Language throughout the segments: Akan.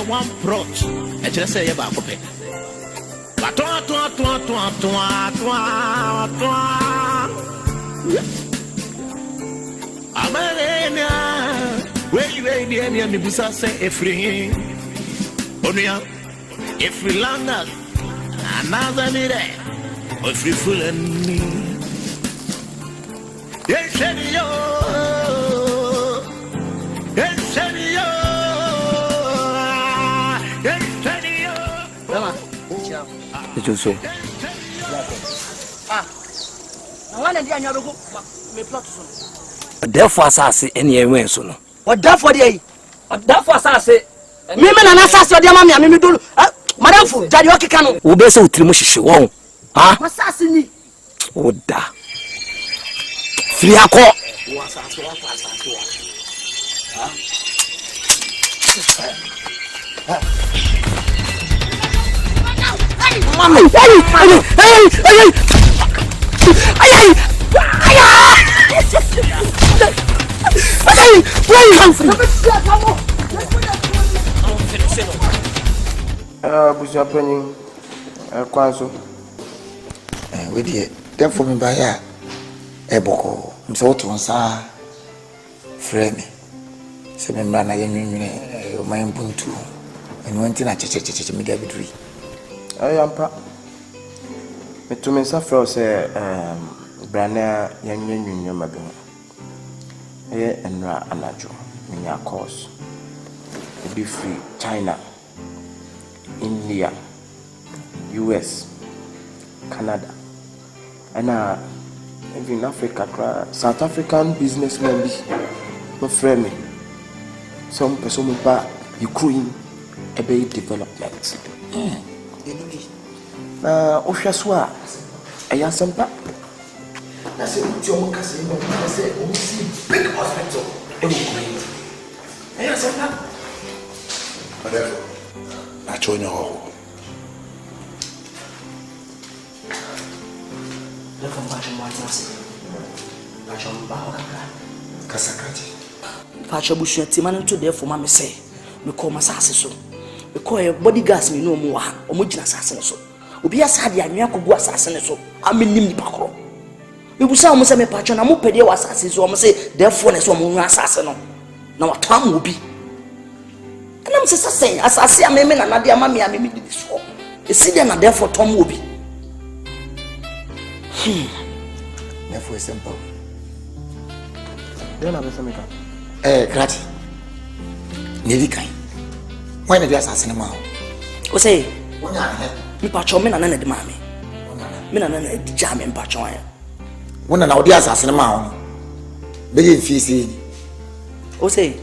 One approach. I just say about it. Every longer, another day, every full and me. Yes, you so. Therefore, I say any way so no. What therefore the therefore I say me and assassin your mammy and me do madam for daddy okikano. Wo be say utirimu hihye won. Ah? Assassin ni. Oda. Free akọ. Wo assassin wa assassin wa. Mami, Busia penny, Quanso. With you, therefore, me by ya, Eboko, so to answer, frame. Seven man, I am my buntu, and went in a church, me David. I am pa. Me to me suffer say Brana young union mabin. And ra anajo in your course. Be free China, India, US, Canada, and even Africa, South African businessmen be my friend. Some person ba Ukraine a big development. Oshaswa, a yasampa. I said, John Casino, I said, we see big hospital in Ukraine. A yasampa. Whatever. I told you all. Look from Patrick Martin's. Patrick Bahoka. Casacati. Patrick Bush, Timan to there for Mammy say, we call my sasso. We call a bodyguards me no more, or much assassin so. Obi asade anwa kogu assassin so amenim ni pakro we busa mo se me patcho na mo pede wa assassin so mo se therefore na so mo nwa assassin no na watam obi na mo se assassin assassin ameme na nade amame ameme di so esi dia na therefore tom obi Therefore is simple. Then I be ka Grati. Nevi kai. Why na dia assassin ma o say wonya he mi patcho me na na de mame me na na di jam me patcho ya wona na odi assassin ma ho be ye fiisi o say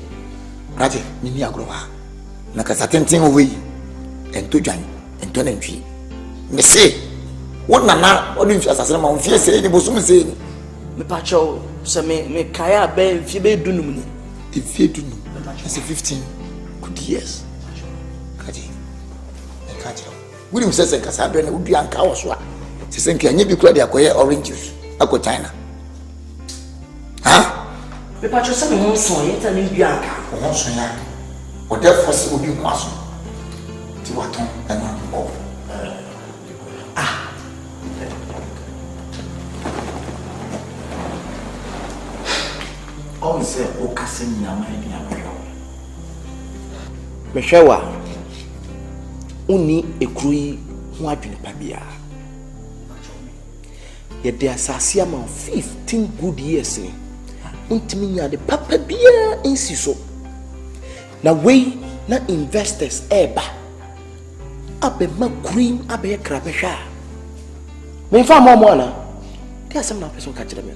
Grati mi ni agro ha na ka satenten owe yi ento dwan ento na ntwi me say wona na odi fi assassin ma ho fiisi ni bosum say ni me patcho se me kaya be fi be dunum ni if dunum it's 15 good years Grati William says, Casabre would be uncawswa. Says, can you be called the orange juice? I go China. Huh? The patch of some more so yet and in Bianca. Also, or therefore, will be muscle. To what and not all say, O Cassina, my dear. Meshawa. Uni ekruyi ho adwene pabia ye de asase ama 15 good years ni untimi nya de papa bia ensi so na we na investors eba abe makruim abe krabehwa me fa mo na dia sem na person ka kire me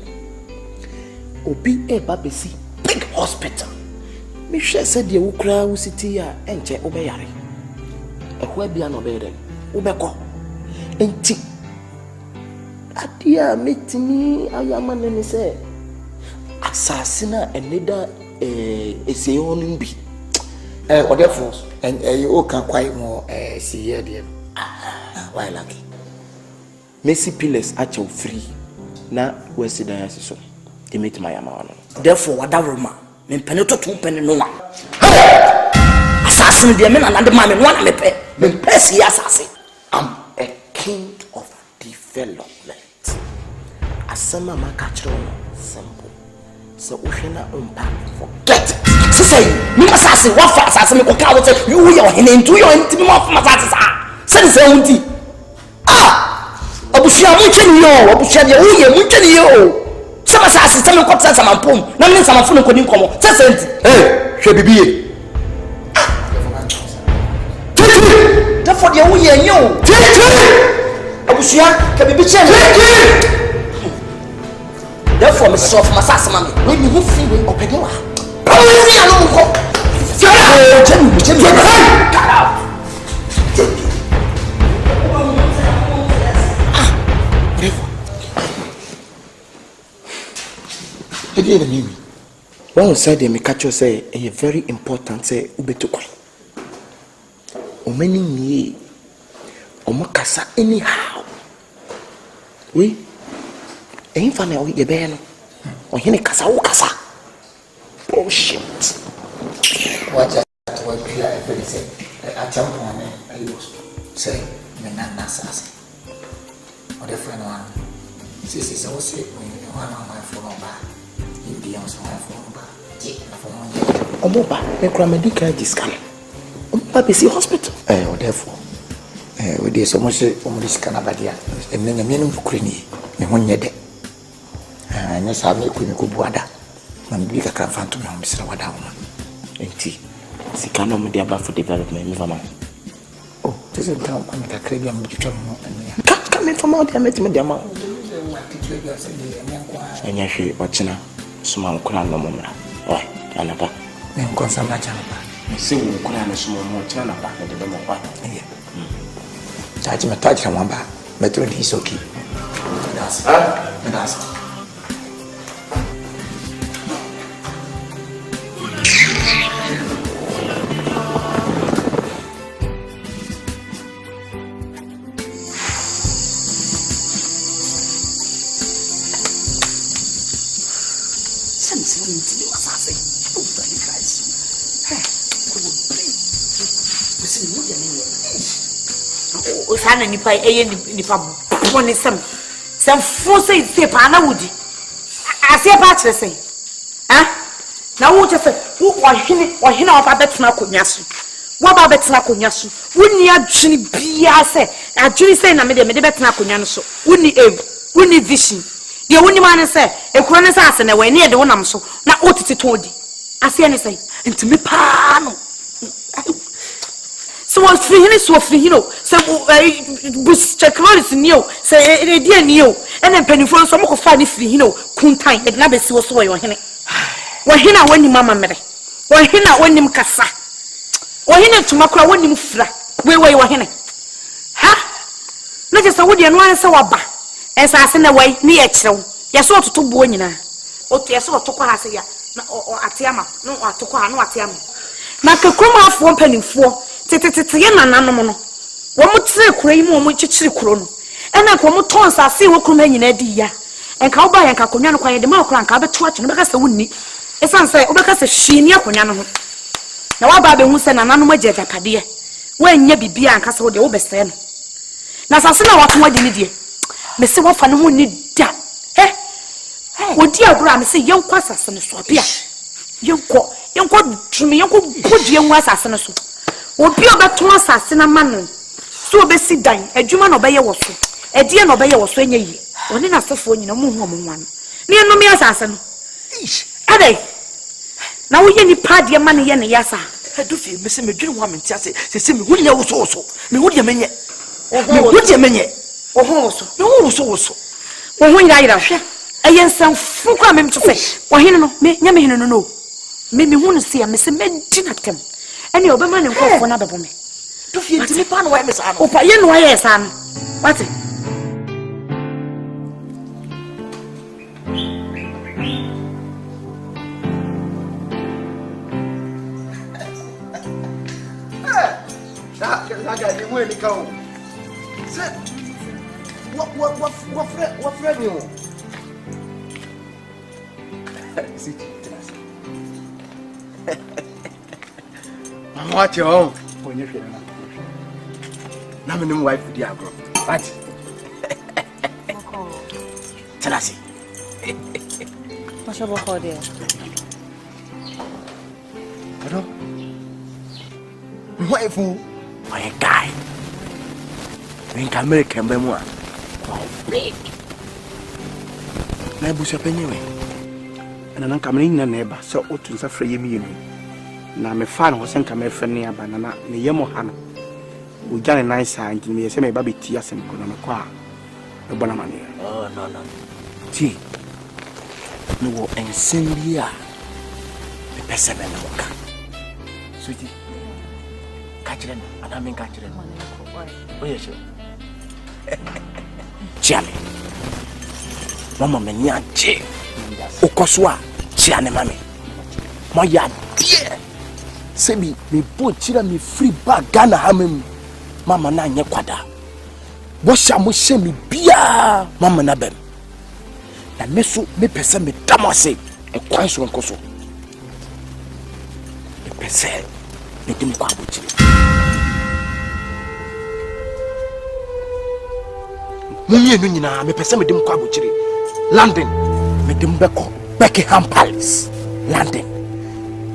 obi eba besi big hospital me hwe se de wo kra wo city a enche obeyare ehwa bia no be den ubeko enti adia metimi ayama ne se asasina eneda eseyon bi whatever and you can quite more see here dear why lucky Messi pillars at your free. Na wesi dan asiso. They meet my amano. Therefore, whatever man, me peneto 2 penny no one. Assassin the men and the man one me pay. Me pay assassin. I'm a king of development. Asama makachiro simple. So ushena umpa forget. Say, me assassin, what for assassin me ko ka wo say you your hene into your intimi mo for assassin sa. Say unti. Obushia muncheni yo, obushia de uye muncheni yo. Sama assassin tell me ko tsa sama pom. Na me sama funu ko ni nkomo. Say senti. Hwe bibie. Therefore the uye yo. Obushia ka bibi che me. Therefore me so for assassin mama. When you move free way opede wa. Promise ya no ko. Get out. One side me catch you say a very important say ubetukwa. Omeni ni omakasa anyhow. We ain't funny o ye be no. Ohene kasa wo kasa. Bullshit. Watch out what you are very say. I jump on it. I was say me na sasa. Or the friend one. Sisi so say one on my phone ba. Be on some phone ba. Omoba me kra medical discount. Omoba be see hospital. Or therefore we dey so much scan abadia. And then me no kukreni. Me honye de. Anya sa me ku me ko buada. Man bi ka kan fanto me ho misra wada ho. Enti sika no me dey about for development me fama. Oh, this is down on the cranium am twam no anya. Ka me fama o dey met me dey ma. Anya hwe ochina suma nkura no momra. Oh, anaba. Me nkon sam na chana ba. Me se wo nkura no suma mo ochina na ba me dey mo kwa. Yeah. Taji me taji kan wamba. Metro di soki. That's. That's. Osana nipa nipa boni sem force say pa na wudi ase pa kire say na wo che say wo hene oba betena konwa so wo ba betena konwa so woni adwene bia say adwene say na me de betena konwa no so woni woni vision de woni man say ekuro ne say ase na we ne de wonam so na otiti todi ase ne say ntimi pa no. So was free hino so bus technology new say e dia new and then penifo so mo ko fa ni free hino kuntan e na be si wo so wo hene woni mama mere wo hene woni mkasa wo hene tuma kura woni mfra we wo hene ha na je sa wo de no an se waba e sa ase na wai ni e kirew ye so ototo bo nyina oto ye so otoko ha se ya na atiama no atoko ha no atiama na kakoma afo penifo tete ye nananom no wo mutire kura yi mu wo chichiri kuro no ena ko mo ton sase wo kuro manyina di ya enka wo ba yenka konwa no kwa ye de ma kura nka beto ache no beka se wonni esan se wo beka se hwini akonwa no ho na wa ba be hu se nananom agya pade wo anya bibia anka se wo de wo besere no na sase na wato wadi ni die me se wo fa no ho ni da wo di agura me se yenkwa sase no so bia yenkwa tumi yenkwa bodie hu asase no so obi obeto asase na manu so obesi dan adwuma no beye wo so edie no beye wo so enya yi oni na sefo nyina mu hu omwan ne eno me asase no ade na wo ye ni pade ma ne ye ne yasa Edufi me se me dwene ho amenti ase se me hunya wo so me wo de menye wo de menye wo ho so me wo so wo ho ira hwe ayen san fu kwa me mtse wo hene no me nya me hene no me hu no se me se me di na tem ene obema ne nkofo na bebo me Edufi ntimi pa no wa me sa no opa ye no wa ye sa no wate What you? See, I'm watching home. When you're here, I'm in wife with the agro. What? Tell us. What's your book there? I don't. Wife, my guy. We can make him more. Big. Na busa penyewe. Na nan kamene nyina na eba so otu nsa fra yemi yemi. Na me fa na ho sen kamene fra ne aba na na ne yemo ha no. O jane nan sa nti me se me ba beti asem ko na me kwa. E bona mane. Oh no. Ti. No wo ensendia. Me pese me no ka. Sweetie. Kachire no, ana me kachire no. Oye sho. Chiame. Mama me nyaje. Okoswa chiane mami. Moya die. Sebi me bo chira me free bag Ghana hamem. Mama na anye kwada. Bo sha mo she me bia mama na bem. Na me so me pese me damase e kwan so nkoso. Me pese me dim kwa bochi. Munye no nyina me pese me dim kwa bochi. London me dim beko Buckingham Palace. London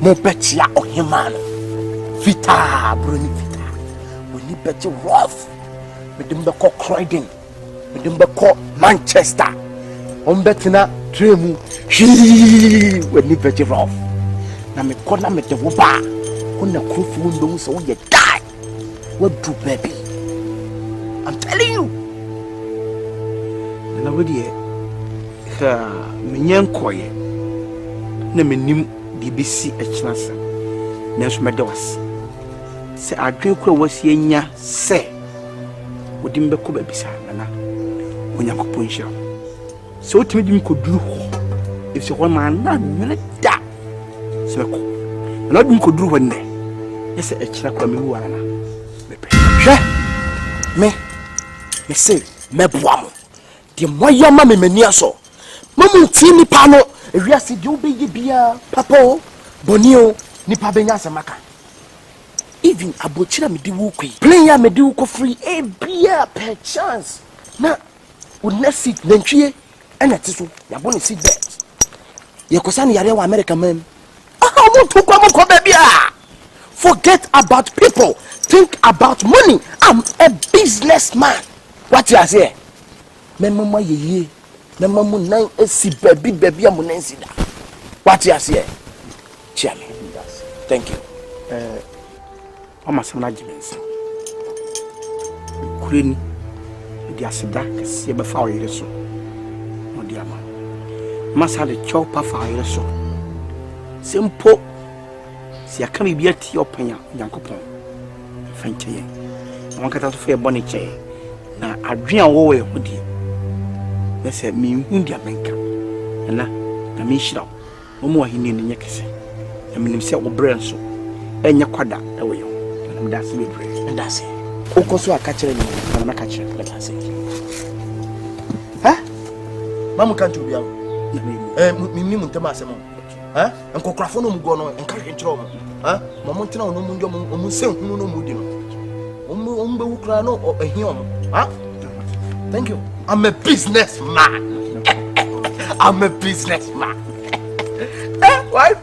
mo betia ohemano. Vita broni vita. Oni beti rough. Me dim beko Croydon. Me dim beko Manchester. On betina tremu. Oni beti rough. Na me kona me de wo ba. Kona krofu ndo so ye die. What do baby? I'm telling you. Na wodi menyen koye na menim BBC echinasa na so medewas se adwen kura wasi anya se wodi mbeko ba bisa na onyankopon hira se otimi dim koduru ho efse ho ma na nwene da se ko na dim koduru ho ne ese echira kwa me wu ana mepe hwe me se meboa mo de moya ma me mania so mamu ti nipa no ewiase de obeye bia papa bonio nipa benya semaka even abochira me di wo kwi player me di wo ko free e bia per chance na una sit nantwie ena tiso ya boni sit bet ye kosa ne yare wa America man mo to kwa mo ko ba bia forget about people, think about money. I'm a businessman. What you say? Me mama ye me mama nine esi baby amunensi da. What you say? Chairman. Thank you. Mama samna jimensi. Kureni di asida kesi be fa oyire so. Odi ama. Masa de chopa fa oyire so. Simple. Si akami bi ati opanya Nyankopon. Fanche ye. Won kata so fe boni che. Na adwen a wo we hodi. Na se mi hu dia menka. Na mi hira. Wo mo ahini ni nyekese. Na minim se wo bre nso. Enya kwada e wo yo. Na mi da se be bre. Da se. Okoso aka kire ni na na ka kire. Da se. Ha? Mamu kan tu bia. Mi muntama asemo. Ha? Enkokrafo no mugo no enka hwenkyero mo. Ha? Mama ntina no mu ndio mo se hunu no mu di no. Ombe wukra no ehia mo. Ha? Thank you. I'm a businessman. I'm a businessman. Why?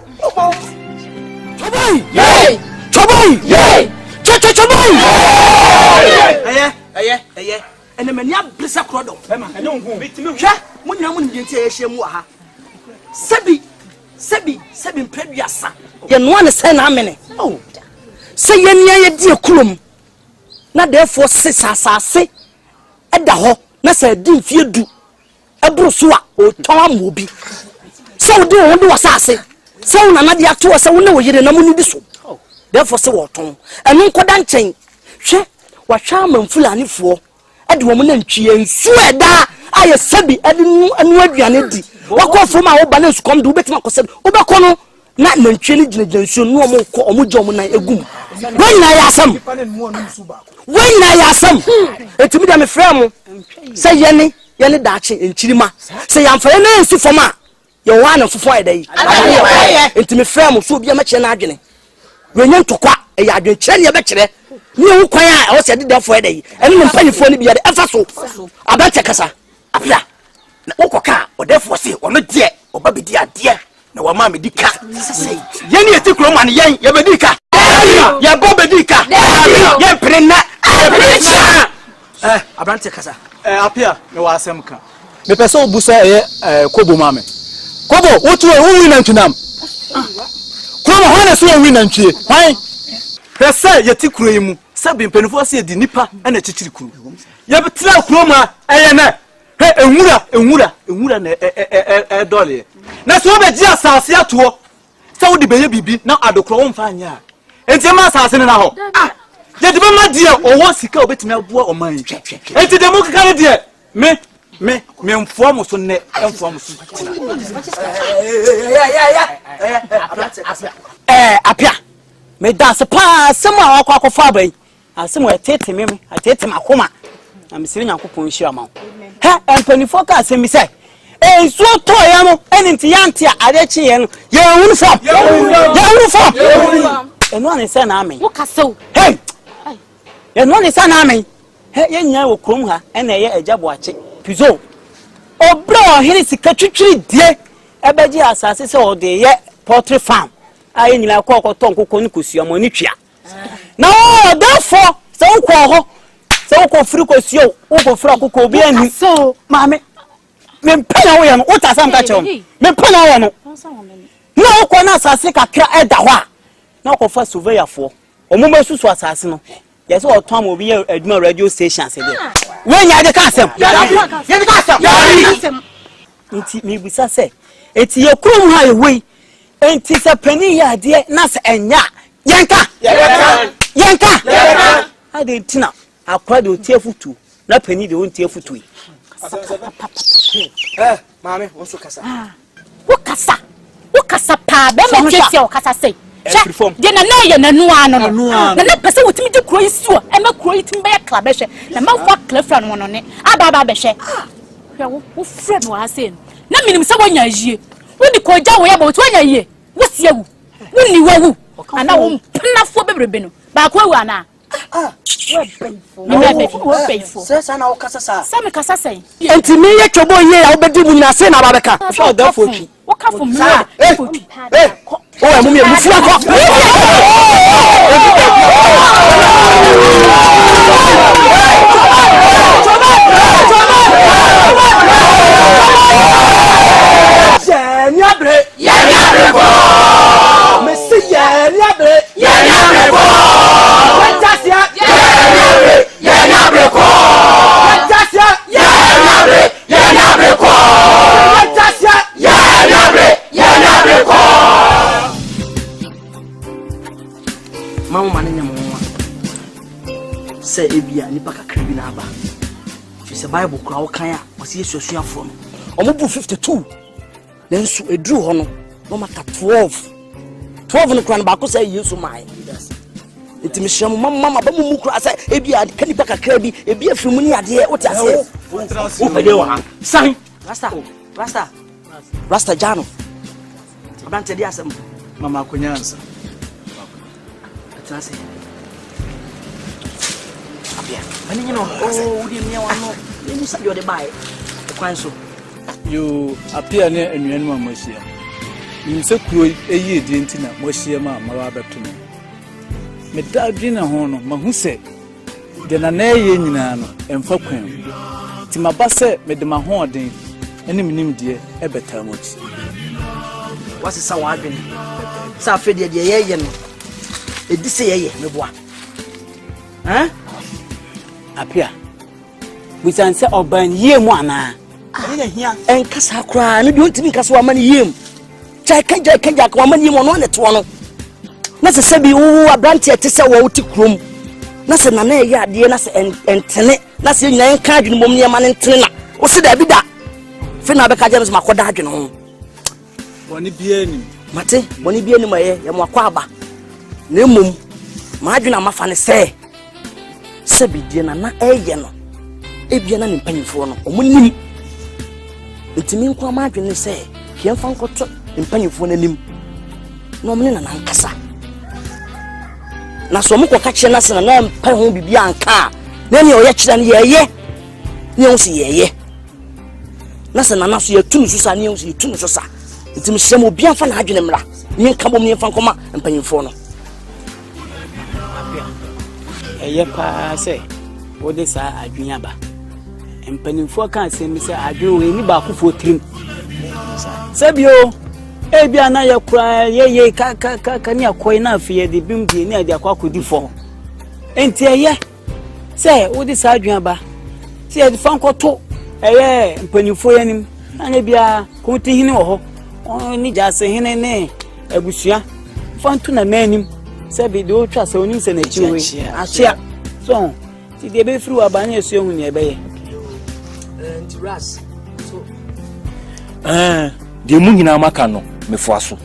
Choboy! Yay! Choboy! Yay! Choboy! Aye. Ene mania blessa krodo. Ema, ene onhu. Bitimi hwa. Munyina mu ndinti ehye mu aha. Sebi mpredua ye no ane se na amene oh se ye nia ye die kulum na therefore sasase eda ho na se di mfie du ebro so a o ton am obi se wo de wo de wasase se wo na de ato se wo na wo yire na mu ni bi so therefore se wo ton enu nkoda nchen hwe wa hwa manfulani fo ede wo mu na ntwie nsu eda aye sebi ede anu aduane di wako from a wo balance come do betima ko se wo be ko no na nantwie ni gyina nsuo no mo kɔ ɔmo gye ɔmo nan egum wɔn na yɛ asam wɔn na yɛ asam etimi da me frɛ mo sɛ yɛne daakye nkyirima sɛ yɛmfa na nsi fam a yɛ wa na fofo ayɛ da yi etimi frɛ mo so obi a mɛkyerɛ na adwene wenye ntokwa ɛyɛ adwenkyerɛ ne yɛbɛkyerɛ ne wo kwan a ɛwɔ sɛ dedafo ɛda yi ɛne ne mpanyifo ne bia de ɛfa so abɛkyɛ kasa apia na wokɔka ɔdafo se ɔno deɛ ɔba bedi adeɛ na wama me di ka yɛne yɛti kuro ma ne yɛn yɛbɛdi ka yɛbɔ bɛdi ka yɛmpere na abɛkyɛ kasa apia me wɔ asɛm ka mepɛ sɛ wobu sɛ ɛyɛ kobo ma me kobo wotuo wo na ntwinam Kuma hwana so wi nantwie hwan hwese yeti kuro yi mu sabi mpanifo se di nipa na chichiri kuro ye betra kuro ma eye na he enwura na dole na so be ji asase ato se wo de beye bibi na adokro wo mfa anya enti ma asase ne na ho ye de be ma die owo sika obetimi aboa oman enti de mu kaka ne die me mfuamo so ne mfuamo so apia me dance pa sema akwa akwa abai asema etete me atete makoma na misiri nyankopon hia ma he empanifo ka asemi se enso to ya no enenti yante a adechi ye no ye uniform eno ane se na amen wo kasew hey eno ane se na amen he ye nya wo krom ha ena ye agabo ache pizo obro ohiri sika twitwiri die ebeji asase se o de ye poultry farm ayi nyina ko to nkoko ni kosuamo ni twia na o therefore se wo ko ho se wo ko firi kosuo wo ko firi akoko obi ani so maame me mpana wo ye no wo ta sam ka che wo me mpana wo no na wo ko na asase kakra eda ho a na wo ko fa surveyorfo omuma susu asase no yes o to am obi ye aduma radio station se de we nya de ka asem ye de ka asem nti me bisa se eti ye krom ha ye wei enti se pani ya de na se enya yenka ade tina akwa de otie futu na pani de ontie futu maame wo so kasa wo kasa pa be me tete o kasa sei de na ye nanu ano no na pese wotimi de kuro isuo e ma kuro yitim be kla be hwe na ma fa kla fra no ne aba be hwe hwe wo fra no ha sei na minim se wonya yie wo ni ko ja wo ya ba wo anya yie wo siewu wo ni wawu ana wo mpnafo bebrebe no ba ko awu ana wo beifo se na wo kasa sa me kasa sei enti me ye twobo ye ya wo bedi mu nyina se na ba beka so da fotwi wo ka fo mu fotwi o mu me mu fura ko Nyabre ko Messi nyabre ko Fantasia nyabre ko Fantasia nyabre ko Fantasia nyabre ko Mama manenya mwa se ebia nipa kakra bi na aba fi se Bible kura wo kan a wo se yesuasuafo no omobu 52 nenso edru ho no mata 12 no kura no ba ko say Yesu mai enti me hia mama ba mu kura say ebia kanipa kakra bi ebia fi mu ni ade wo ti ase wo pede wo ha san rasta jano abante dia asem mama kunyansa atrase apia ani no o di me wa no ni sa yo de bai kwan so you appear near a new animal mosia. You say, Croy, a year dinner, mosia, mamma, beto me. Me dad dinner honor, ma who said, then a nay yenano, and for queen. Timabassa made the mahorn, and him dear, a better much. What's the sour been? Safed the yen. It dis say, me boy. Eh? Appear. We answer or burn ye moana. En kasa kra no bi ontimi kasa wa mani yem chai kanja kwa mani yem ono ne to no na se sebi wo abrante ete se wo ti krom na se na ye ade na se entene na se nyan ka adwene mom ne ma ne entene na wo se da bi da fe na be ka james makoda adwene ho woni bia ni mate boni bi ani maye ye mo akwa aba na mum ma adwena mafa ne se bidie na eye no ebia na ne mpanyimfo no omunim ntimi nko ma adwene se hwemfa nkoto mpanyimfo na nim na omne na nankasa na so mko ka kye na se na mpa ho bibia anka na ne oye kira ne yeye ne ho se yeye na se na so ye tunu so sa ne ho se ye tunu so sa ntimi hyem obi anfa na adwene mra ne nka bom ne mfa nkoma mpanyimfo no eye pa se wode sa adwenya ba mpanimfo kan se mi se adwen we ni ba kofo trim sabio ebia na ya kura ye ka ni akoi na afie de bimbie ni ade akwa fo enti eye se wode sa adwen ba se e fa nkoto eye mpanimfo yanim anya bia komiti hini wo ho ni jase hini ne abusua fa ntu na manim se bi do twa se onim se na chiwe achia so ti de be firi wa ba na esu ehun ne ebeye nti ras so de mu nyina maka no mefoaso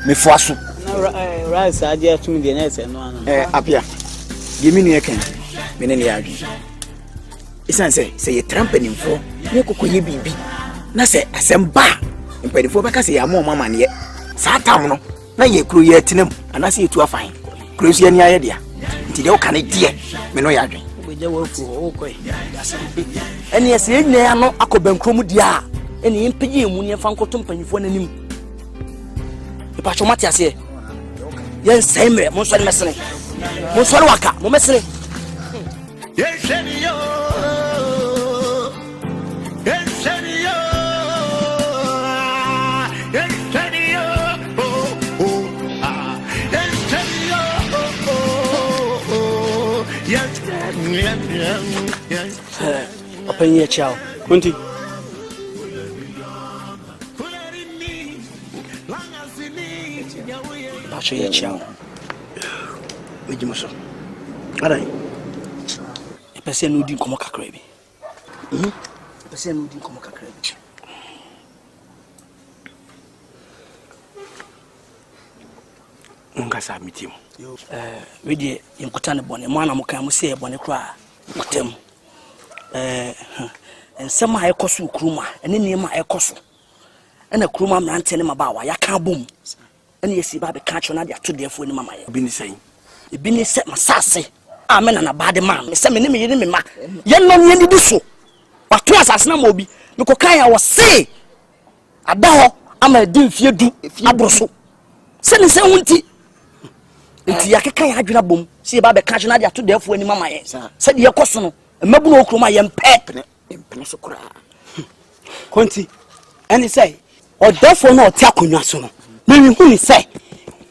na ras aje atum de na ese no ano apia de mi ne kan me ne ya adwi isan se ye trampeninfo ne kokoye bibi na se asemba mpanifo beka se ya mo mama ne sa tam no na ye kuro ye tinam ana se etu afan kuro si ani aye dia nti de o kan die me no ya adwen obeje wo fu o koi eni ese enye ano akobankrom dia eni impegi mu ne fa nkoto mpanyifo nanim ipa chomati ase yen saimre mo so mesene mo so waka mo mesene Openye chao kunti bacho ye chao mejimuso ara epese no di komo kakra bi epese no di komo kakra bi unga sa mitim we die yenkotane bone mo ana mo kan mo se e bone kra kotem ensema ha ekoso kuruma ene niema ekoso ena kuruma mrante ne mabawa ya ka bom ene yesi ba be ka cho na dia to defo ni mama ye ebi ni se masase amena na bade man me se me ne me yiri me ma ye no ne ni so wato asase na ma obi me ko kan ya wo se ada ho ama di mfie du abroso se ne se wonti nti ya keka ya adwena bom se ba be ka cho na dia to defo ni mama ye se de yekoso no mabu no okroma ye mpe so kura konti eni say o defo na o ti akonwa so no me hu ni say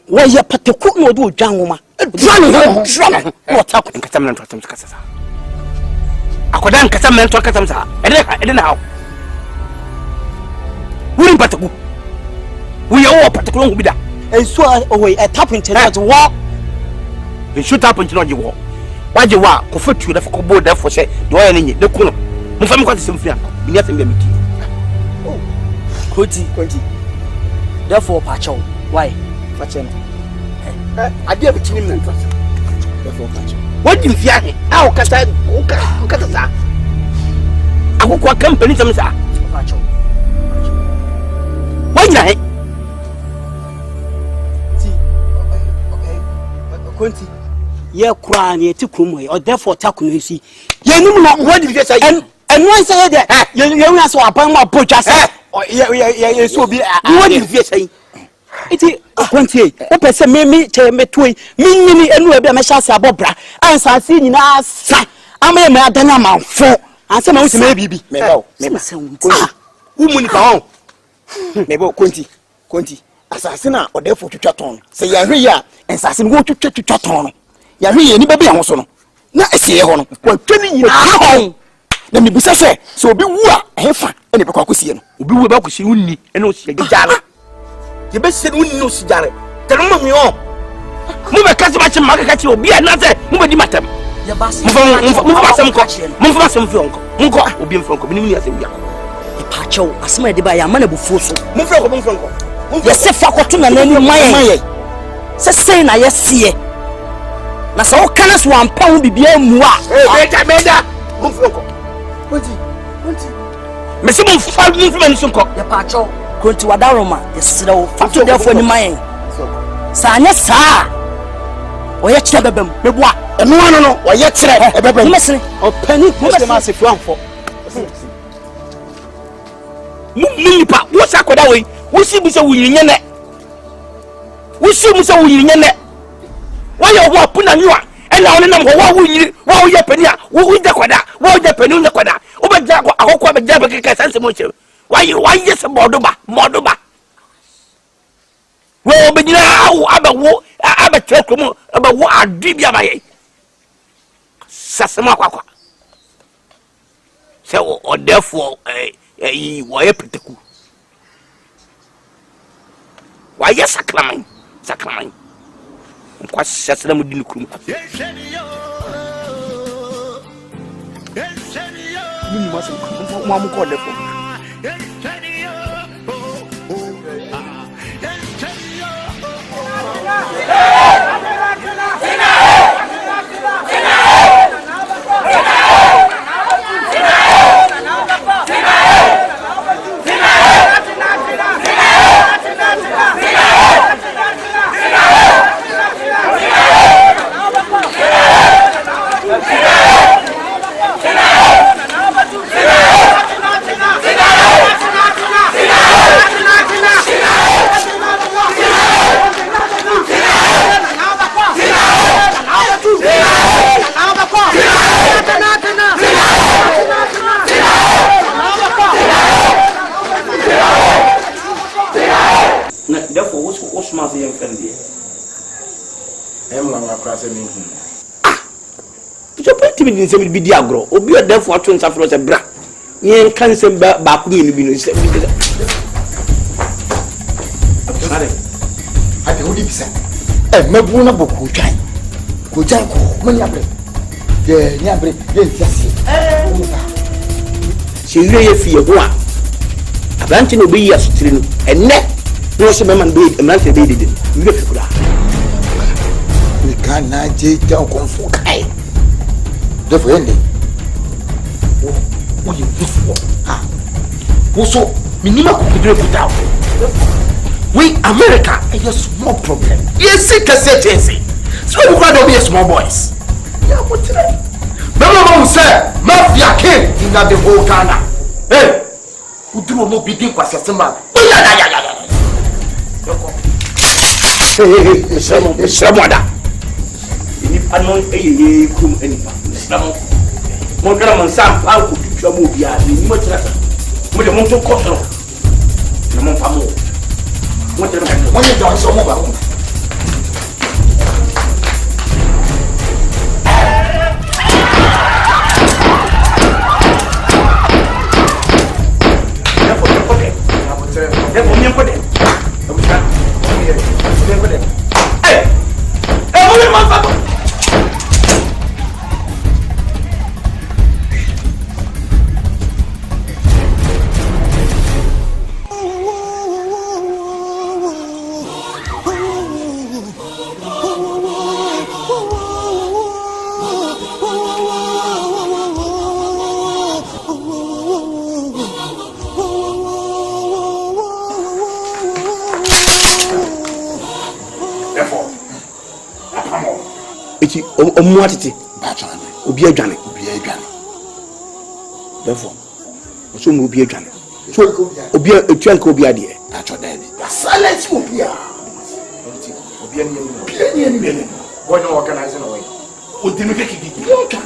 wo ye pateku na o do dwan woma dwan o ta ko nkatam na ntotam kasa sa akoda nkatam na ntotam kasa sa ede na hawo wuri pateku wo ye wo pateku no bida enso o e tap internet wo enso tap internet wo waje wa ko fatu da ko bo da fo se do ya nenye de kuno mo fam ko tsem fia ni asem bia miti konti therefore pacho why fache no ade be tinim na fache therefore pacho wadi mfia he a o kata sa akoko company tsam sa pacho wanya he ti okay konti ye kura ne ti krum he o therefore takuno si ye nim no wadi mfia say enu an say de ye wi aso aban ma boja say ye so bi wadi mfia say iti konti o pese me che me toyi minni enu e bia me sha se abobra ansa si nyina sa ama me adana manfo ansa ma wusi me bibi me ba konti umuni ka on me ba konti asase na o defo twetwa ton se ya hwe ya ensase no twetwa ton no ya hwe ye ni ba bia ho so no na esie ho no wa twani nyina ho na me busa se so obi wu a efa ene be kwa kosie no obi wu ba kosie unni ene o sie gijala ye be se unni no sigare tell mo mi o mo be kasi ba che ma ka che obi a na se mo be di matam ya basi mo fa sem fi onko obi mfi onko bi ni asem bia pacho asema de ba ya mana bu fuso mo fro ko Yes, if I got to name my say na yes, na so can us one pound be moi. Mesimo fa movement so ko. Ya pacho, konti wadaroma, yes do factor there for any mind. Sa anya sa. Oya kire bebem, meboa. Eno ano no, oya kire bebem. Mesere. Opani Mose Masifo anfo. Nipa, wo sa koda we. Wo si bi se wo yirinye ne. Wo si mu se wo yirinye ne. Wo ye ho apuna nwa. E na woni nam ho wo yiri, wo ye pani a, wo je koda, wo je pani ne koda. Wo be ja akokko be ja be keka sanse mo che. Wa ye se modoba. Wo be nyina awu abawo, abatreko mu, abawo adi bia baye. Sasema kwakwa. Se o therefore wo ye peteku. Wa ye sakraman. Kwa sasena mu dinu krum. Ni mo se mo am ko therefore. Therefore, what's my young friend? I'm not a cross. So put me in some video agro. Obi a therefore to suffer as a bra. Yen can send back in the sorry. I told you, sir. Mabuna boku jai. Go jai ko manyabre. Ye nyabre ye yasi. She really fear one. A branch no be as trinu. And net no se man be a man be did. We cannot take down comfort. The friend. What you do for? Also, minima could put out. We America is a small problem. Yes, it can say Jesse. So we can't be a small boys. Yeah, what today? Remember who said Mafia came in the whole Ghana. Hey, who do not be doing for September? Hey, someone. I know a kum any Montreal Sam Pau could do some movie. Much better. With a motor control. The Montamo. What you done so mobile? Omuatiti bachane obi adwane therefore so mo obi adwane so obi etuanka obi ade acho da bi Silence obi ani boy no organize no way o dimi kekiki o twa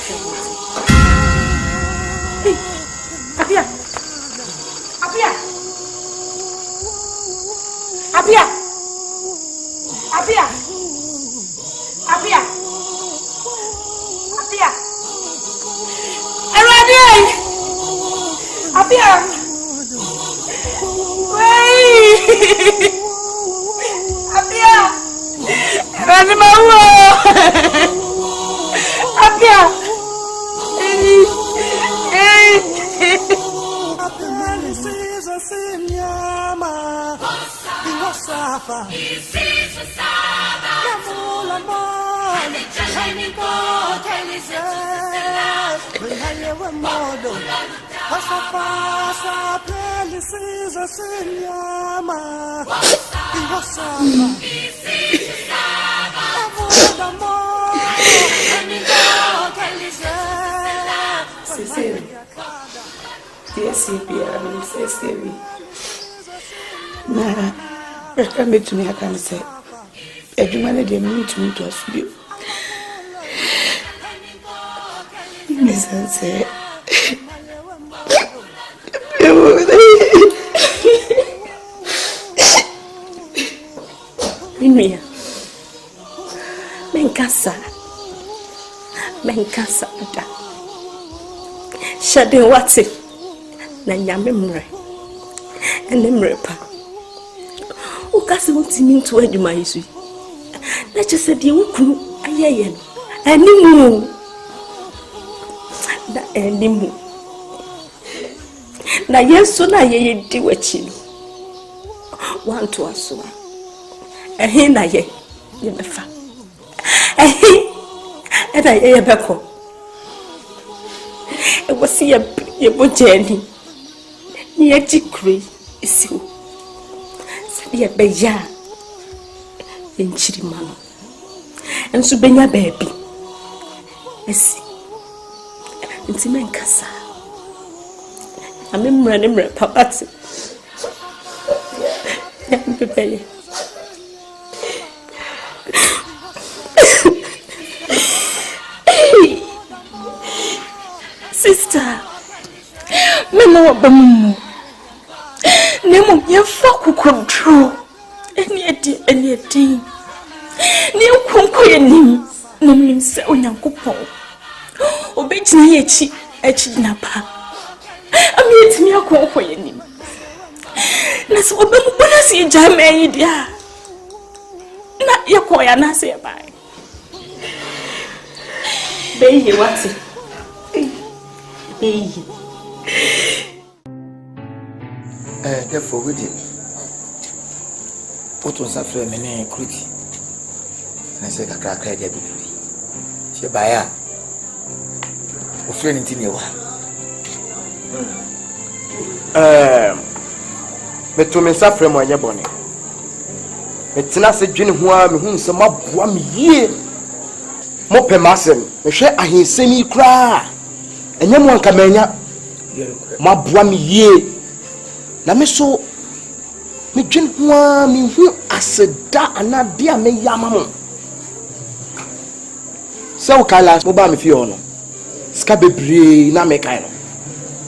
Hey, Apia. Apia. Apia. Apia. Apia. Apia. Eradi. Apia. Wait. Apia. Eradi mawo. Apia. Yes, nah, I can't to me. I can't say. Everyone they mean to me to us. Miss say. Minha. Menkasa da. Shade wate. Na nyame mre. Ene mre pa. O kasi wotimi nto adwuma yesu. Na chese de wukunu ayeye no. Animu. Na animu. Na yesu na yeye di wachi no. Wanto aso. Na ye mefa. And I am back home. It was a journey. Near Jickery is you. Say a beja in Chirimano. And so be your baby. Yes. It's in Casa. I'm running papa. Baby. Sister, Memo Bamu Nemo, your fuck will control any thing. Near Conquering him, so young couple. Obey me, a chinapa. I mean, me a conquering him. Let's open when I see Jamie, dear. Not your coy, and I say bye. Baby, what's it? Therefore, with it, what was after many criti? And I said, I can't credit you. She buy a friend in your but to me, suffer my yabonny. It's not a gin who am whom some up 1 year. Mope Massen, a share I hear semi cry. And young one camena, my boy, ye. Na me so me dwen ho me hu aseda anadia me yamamo. So kala mo ba me fi ono. Ska bebre na me kai no.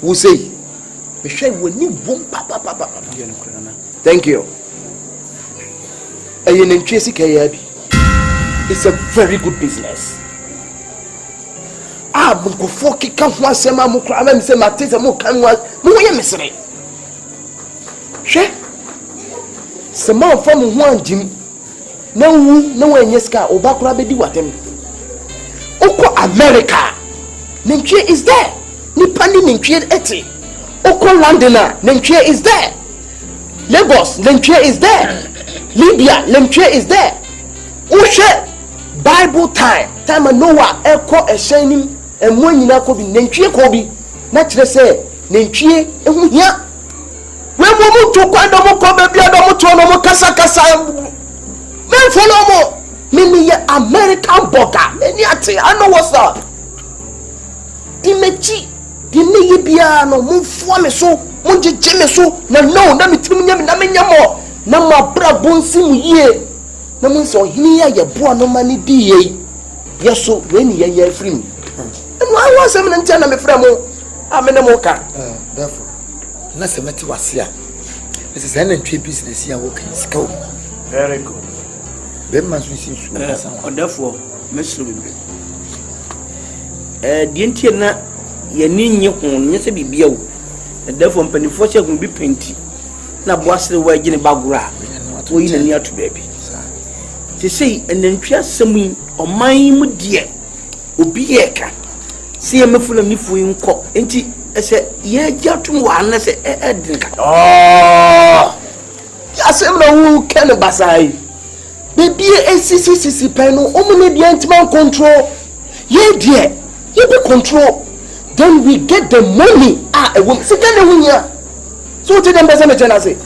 Wo say me hwe woni bom papa. Thank you. Ayene ntwe sika ya bi. It's a very good business. Bunko foki kan ho asema mo kra me say matese mo kan mo ye mesere. She Sama from one Jim. No enyeska obakura bedi watem. Oko America. Nenchie is there. Nipani nenchie eti. Oko London nenchie is there. Lagos nenchie is there. Libya nenchie is there. Ushe Bible time Noah eko eshenim enwo nyina ko bi nenchie ko bi na kire se nenchie ehu hia. We mo to kwando mo ko be bia do mo to no mo kasa me follow mo me American burger me ate I know what's up dimechi dine bia no mo fo me so mo jeje me so na no na me tim nyam na me nyamo na ma bra bonsim yie na mo so hini ya ye boa no mani di ye yeso we ni ye free me why was I'm in China, my friend? I'm in America. Therefore, unless I met Wasia, this is an entry business here working school. Very good. Then must receive therefore, Miss Louis. Dientina, ye need your own, yes, be beer. And therefore, penny fortune will be painted. Now, what's the way in background? We in near to baby. To say, and then just some or my dear, Ubieka. See a full of me for him cock, and she said, yeah, Jatum one, I said, drink. Oh, yes, I'm no who can basai. Baby, SCCC panel, only the anti-man control. Yeah, dear, you be control. Then we get the money. A woman, sit down here. So to them, Besame Jenasi.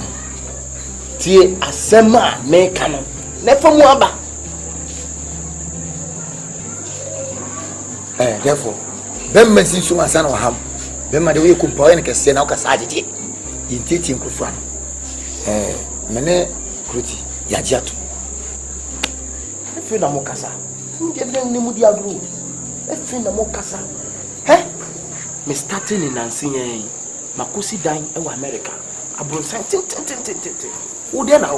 Tie Asema, me canon. Never more. Therefore, Ben Messin so and son of Ham. Ben my way compare and can say now Cassadi in teaching Kufran. Mene Kruti, Yajato. I feel no Mocasa. You get them Nimudia Blue. I feel no Mocasa. Eh? Me starting in Nancy, Makusi dying in America. I brought something. Who then now?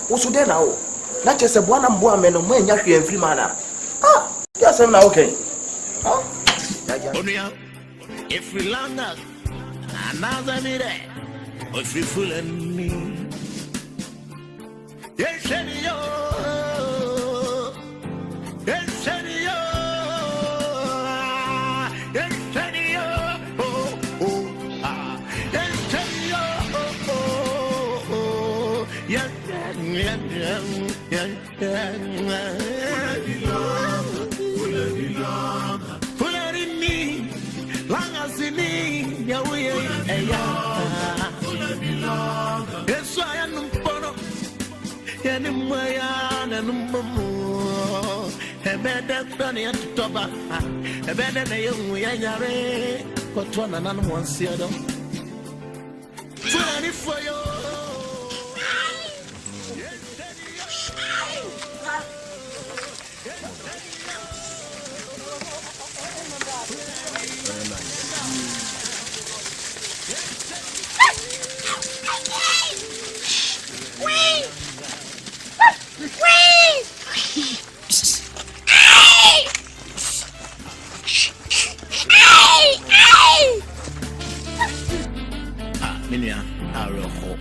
Who's then now? Not just a one and one man, when you're in free manner. Ah, yes, I'm now okay. If we land us, another minute, if we full and me. Yes, senor. Yes, senor. Yes, senor. Oh, ah. Yes, senor. Oh. Yes, long as in me, yeah, we yes, I am Poro, and in my aunt and Mumu, a better funny at Toba, a better name we are, but one and one season. For you. Minya Aroho.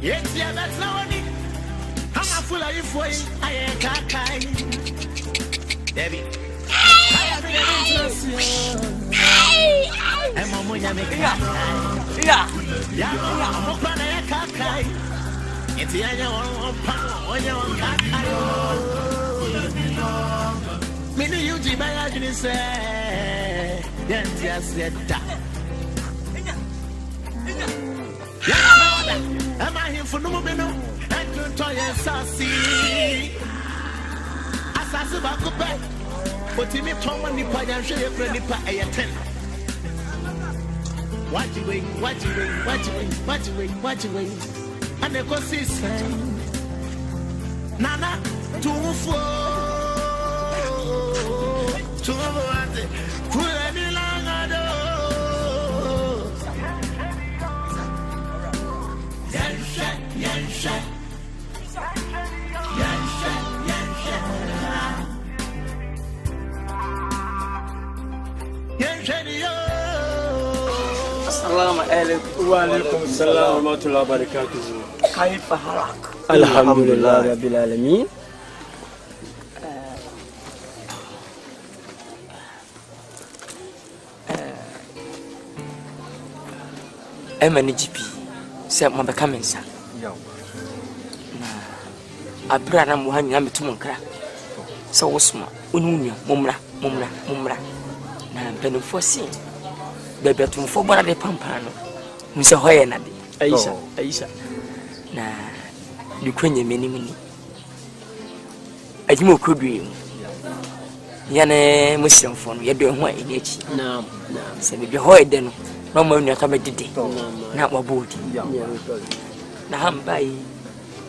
Yes, yeah, that's not it. I'm full of you for it. I ain't Kakai. Debbie. I have been interested. I'm a moya make yeah. I'm a plan of Kakai. It's the other one on your Kakai. Many you do my agony say, yes, am I here for no moment? I don't tell you, Sassy. Assassin back up back. But in me, Tom and Nipa, and show your friend Nipa a 10. What you wait, and the course is Nana, 2-4. السلام عليكم وعليكم السلام ورحمة الله وبركاته. كيف حالك؟ الحمد لله رب العالمين. MNGP say my becoming son. A brother Muhammad Yamitumunka. So was small, Ununia, Mumra. Now, Penny for sin. The bedroom for Brother Pampano. Mr. OHENE. Aisha. Now, you couldn't many. I do could be. Yane Muslim phone, you're doing what in each. No, say maybe Hoy then. No more than a day. Not my body. Now, by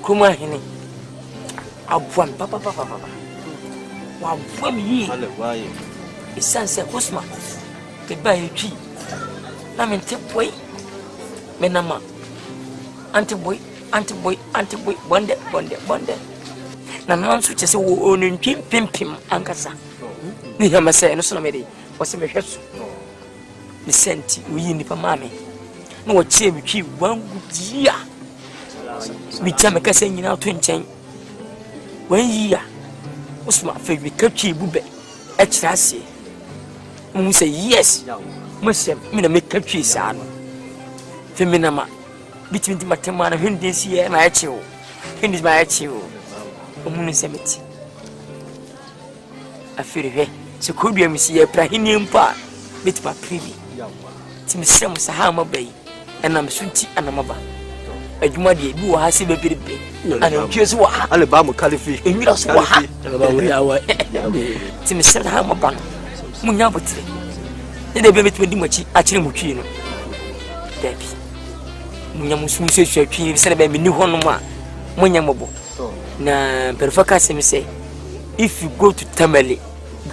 Kuma Hene. aboa me papa wa aboa me yi ale waye isanse kosma ke ba yetwi na me nte boy me na ma anti boy bonde na no nso chese wo onentwi pimpim ankasa ni hama se no so na me de wo se me hweso ni senti uyi ni pa mame na wo chie me twi wangu dia mi chama kase nyina to nchen wan yi a usma fe mi ka twi bube e kirase mu se yes mo se mi na me ka twi sa no fe mi na ma bitimi di matema na hende si e na eche o hende ma eche o mu se meti afiri he se ko dua mi si e pra hini mpa bitpa privi ti mi se mo sa ha ma bai ena me sunti anamaba adwuma de bi wo ha se bebirebe ana ntwe so wa ale ba mo kalifi enwira so wa ha ti mi se ha ma ba mu nya botire de be betime di machi a kire mu twi no debi mu nya mu sun se twi se be me ni ho no ma mu nya mobo na perfaka se mi say if you go to Tamale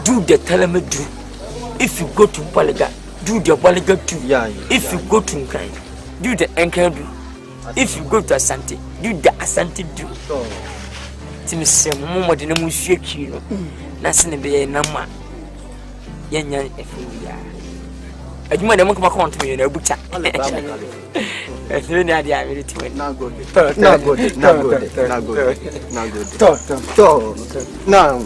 do the Tamale do, if you go to Balaga do the Balaga do, if you go to Nkai do the Nkai do, if you go to Asante do the Asante do. Timi se mo de na mu hwetwi no na se ne be na ma yenya efu ya adwuma de mo ko account me na bucha ni ade a me ti na good to now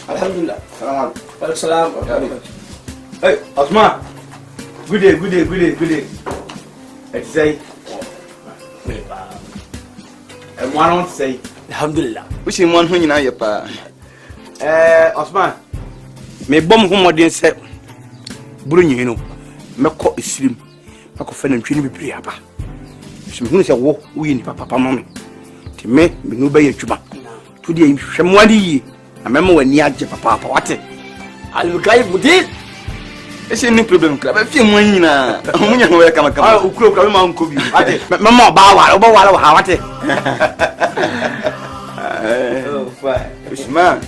Alhamdulillah. Salam. Hey, Osman. Good day. Let's say. And one on say. Alhamdulillah. Which in one when you pa. Osman. Me bomb home modern set. Brunny, you know. Me call is slim. I could find and train me pretty apa. Some who say, "Wo, we in papa mommy." To me, me no buy a chuba. Today, Shamwadi. I remember when you had papa, what it? I'll be good. It's any problem. I feel money now. I'm going to come. I'll cook my uncle. Mamma, bow, what it? Oh, fine. Man.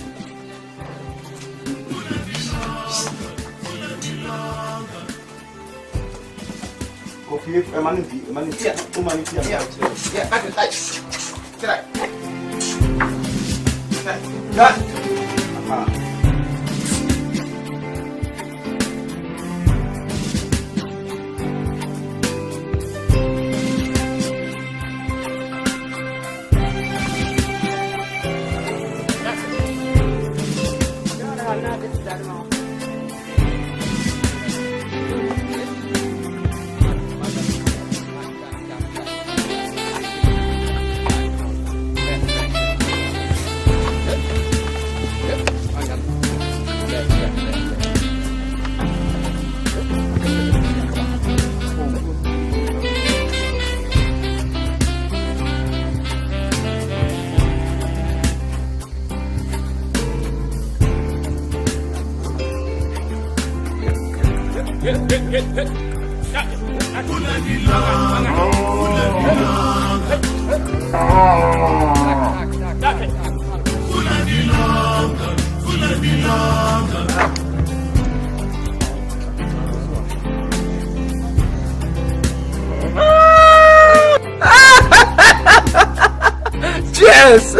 Yes,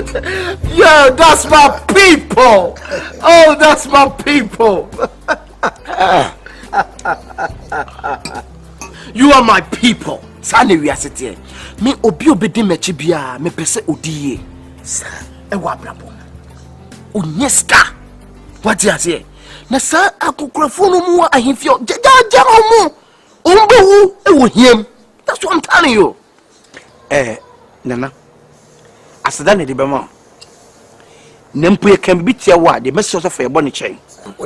yo, that's my people. Oh, that's my people. You are my people. Sani we are sitting. Me obi obedi mechi bia me pese odiye. Sa e wa brabo. Onyeska. What you say? Na sa akukrafo no mu ahemfio jaja homo. Ombewu e wo hiem. That's what I'm telling you. Nana. Asada ne de bema. Nempo ye kan bitia wa de message of your body chain.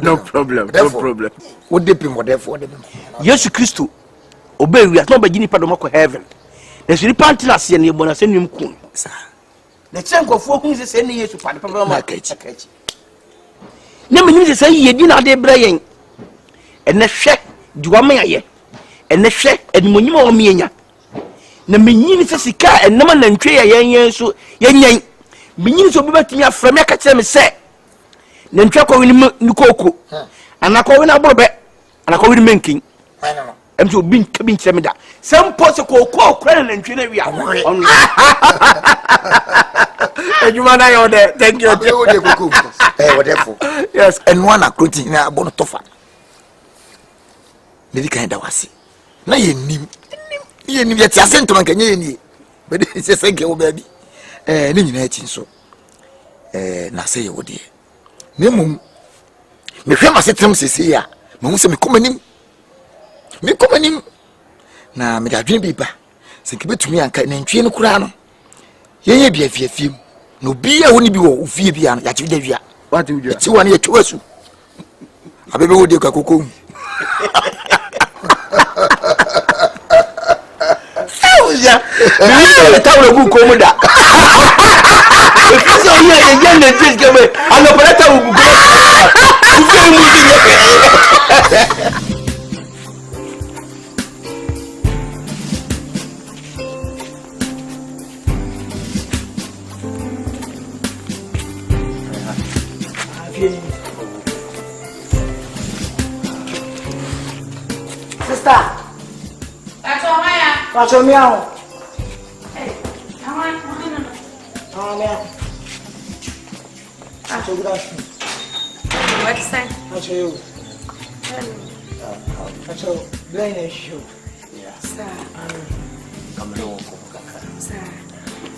No problem. What they pay therefore them. Yesu Kristo obey we are not beginning pa do mako heaven. There's really panting as ye ne bona senum kun. na chenkofo hu se ne Yesu pade papa ma akachi na menim se yedi na de bra yen ene hwe duwama yaye ene hwe animonyim o me nya na menyini se sika enema na ntwe ya yen so yenyen menyini so bi batumi afra me akache me se na ntwe ko wini ni koko anako wini aborobe anako wini menkin emti obi kabin kyerɛ me da sɛ mpo se koko kora na ntwe na wi a ejuma na yo de thank you o de koko wonderful yes and one acrotin na abono tofa ne di kan da wase na yenim ya ti asento man kanye yeni be de se senke wo ba bi ne nyina achi so na se ye wo de ne mum me hwe ma setem sese ya me hu se me komanim na me da dwen bi ba se ke betumi anka na ntwe no kura no ye bia fiafiem no bia woni bi wo ofie bia no ya chi da wia wati wia ti wani ya twasu abebe wo de ka kokon ya ni tawo bu ko mu da e fi so ye na tsis ke me ano parata bu ko ku fi mu di ye sister Pacho miao. Hey, come on. Miao. Pacho good afternoon. What's that? Pacho you. Pacho, blame the show. Yeah. Sir. Come on, sir.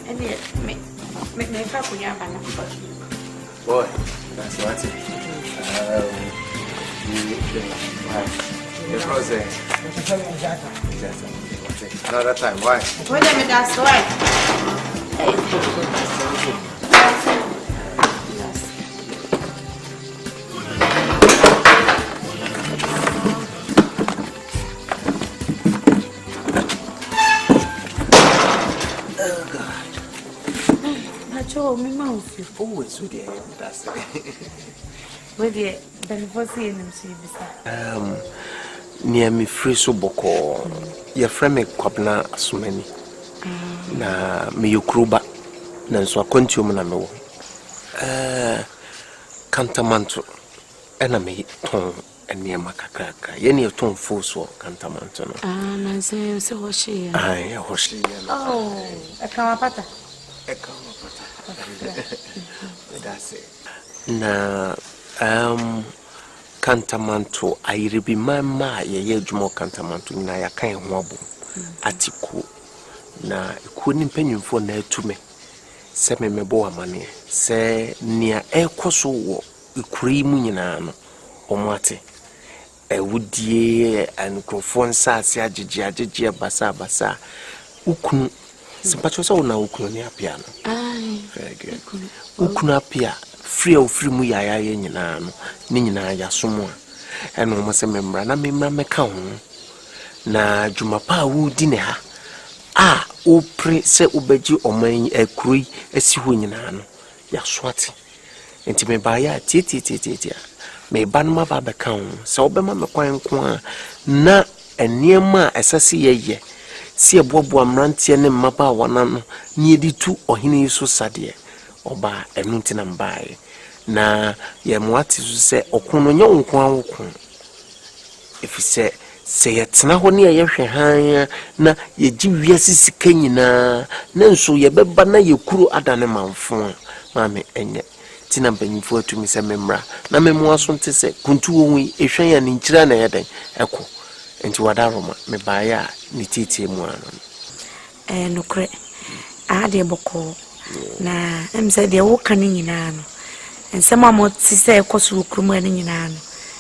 And yet, me fa kunya bana. Boy, that's what it. Another time, why? Wait a minute, that's why. Oh God. Nacho, me mouth. Oh, it's so dear. That's it. Wait a then what's the name? Near me free so boko your friend me kwabna asumani na me yokruba na so akontium na me wo kantamanto ena me ton ene makakaka ye ne ton fo so kantamanto no na se hoshi ai hoshi oh akamapata that's it na kantamanto ayiribi mama ye adwuma kantamanto na ya kan ho abu atiku na ikuo ni mpanyimfo na atume se memebo amane se nia ekoso wo ikuri mu nyina no omate ewudie ankrofo nsase agege basa ukunu simpacho so na ukunu ni apia no very good ukunu apia free of free mu yaya ye nyina no ni nyina ya somo eno mo se memra na memra meka ho na dwumapa wo di ne ha o pre se obaji oman akuri asi ho nyina no ya swati enti me ba ya titi me ba no ma ba beka ho se obema me kwan ko na eniema esase ye si ebobo amrantie ne mmaba wana no ni editu ohene yiso sade oba enu ntina mbae na ye mwati se okuno nya nko anwo efise se yetena ho ne ye hwe han na ye gi wiase sika nyina na nso ye beba na ye kuro adane manfo mame enye tina mpanyimfo atumi se memra na memu aso nte se kuntu wonwi ehwan ya ne nkyira na yeden eko enti wadaroma me baaya ni titi mu ano nokre ade boko na emse de wo kan nyina no ensema mo ti se ekoso okrumu ani nyina no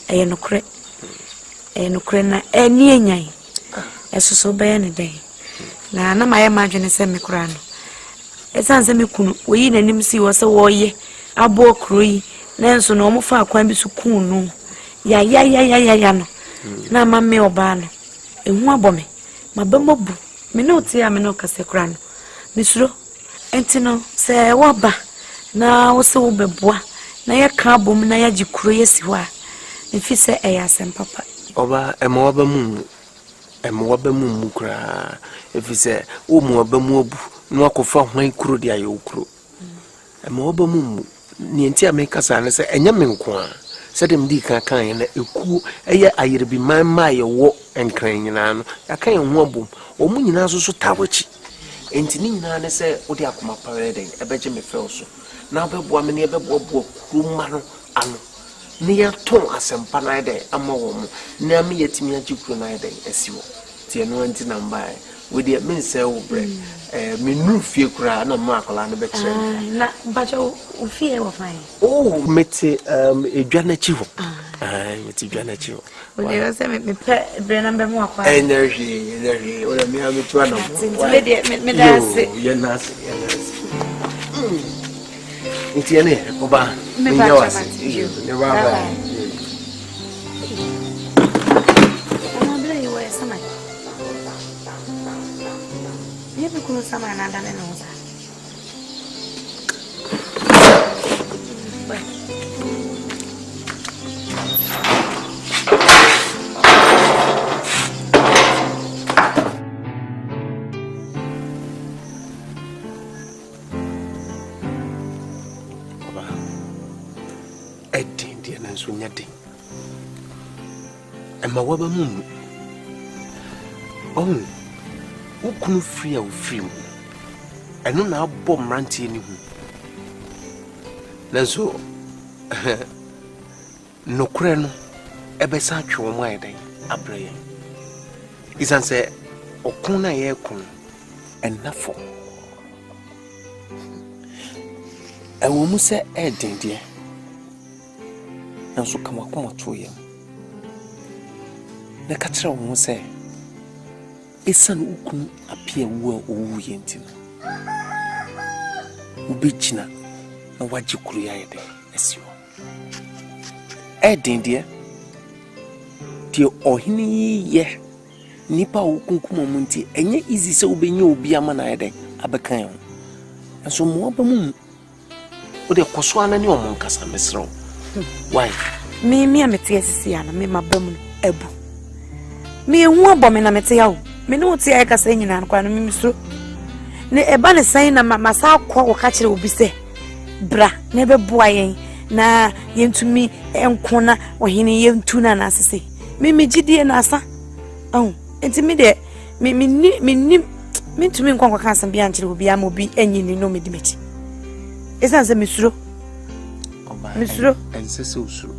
eye nokre na eni enyan esoso be ne den na na maye madwene se me kura no esanse me kunu oyi nanim si wo se wo ye abo okroyi na enso no mo fa akwan bi su kunu ya no na mame oba no ehu abome mabamobu me no tie ame no kase kura no misuro Entino say waba na wo se wo beboa na ye ka bom na ya gikuro yesi ho a efi se eyasem papa oba emoba mu mukra efi se wo mu oba mu obu no akofa hwan kuro dia ye okuro emoba mu ni enti amekasa ne se enya menko a se dem di kan na eku eye ayere bi man ye wo enkran nyina no yakan ho abom o mu nyina so tawachi enti ni nyina ne se wo di akoma pare den ebeje me fel so na beboa me ne ebeboa kuruma no ano ne ya ton asempa na den ama wo mu na me yetimi agikuru na den asiwo tie no anti na mbae we dey me say wo bre me nu fie kura na ma akola no be kire na bacho o fie wo fine meti edwana chi ho meti edwana chi ho o dey say me pe bre na be mu akwa energy o me am to na me da se ye na se Itiene, oba. Me ba ba. Kuno sama na dane no sa. Oba. Edin dia na so nyade. Ema waba mu. Oh. Ukunu free au free mu eno na abom rantie ni hu nazo no kure no ebesa atwe mo ayeden abreye isan se okun na ye kun enafo ewo mu se edendie nazo kama ko to ye na ka kire wo mu se esan ukunu apia wo owu yentina ubechina na wajikuru ya ede esiwo edendie tie ohini ye nipa okunkum munti enye easy se obenye obi ama na ede abekan ho enso mo abamu o de koso ana ne omon kasa mesro why me amete asisi ana me mabamu ebu me hu abome na mete yawo me no tie ay kasa nyina nkwa no mimisro ne eba ne san na masa akwa wo ka kire obi se bra na beboa yen na yentumi enkona ohene yentuna na asese me megidie na asa enti me de me tumi nkwa ka asa bia nkire obi ama obi enyini no medimechi esa se misro misro ensese usuro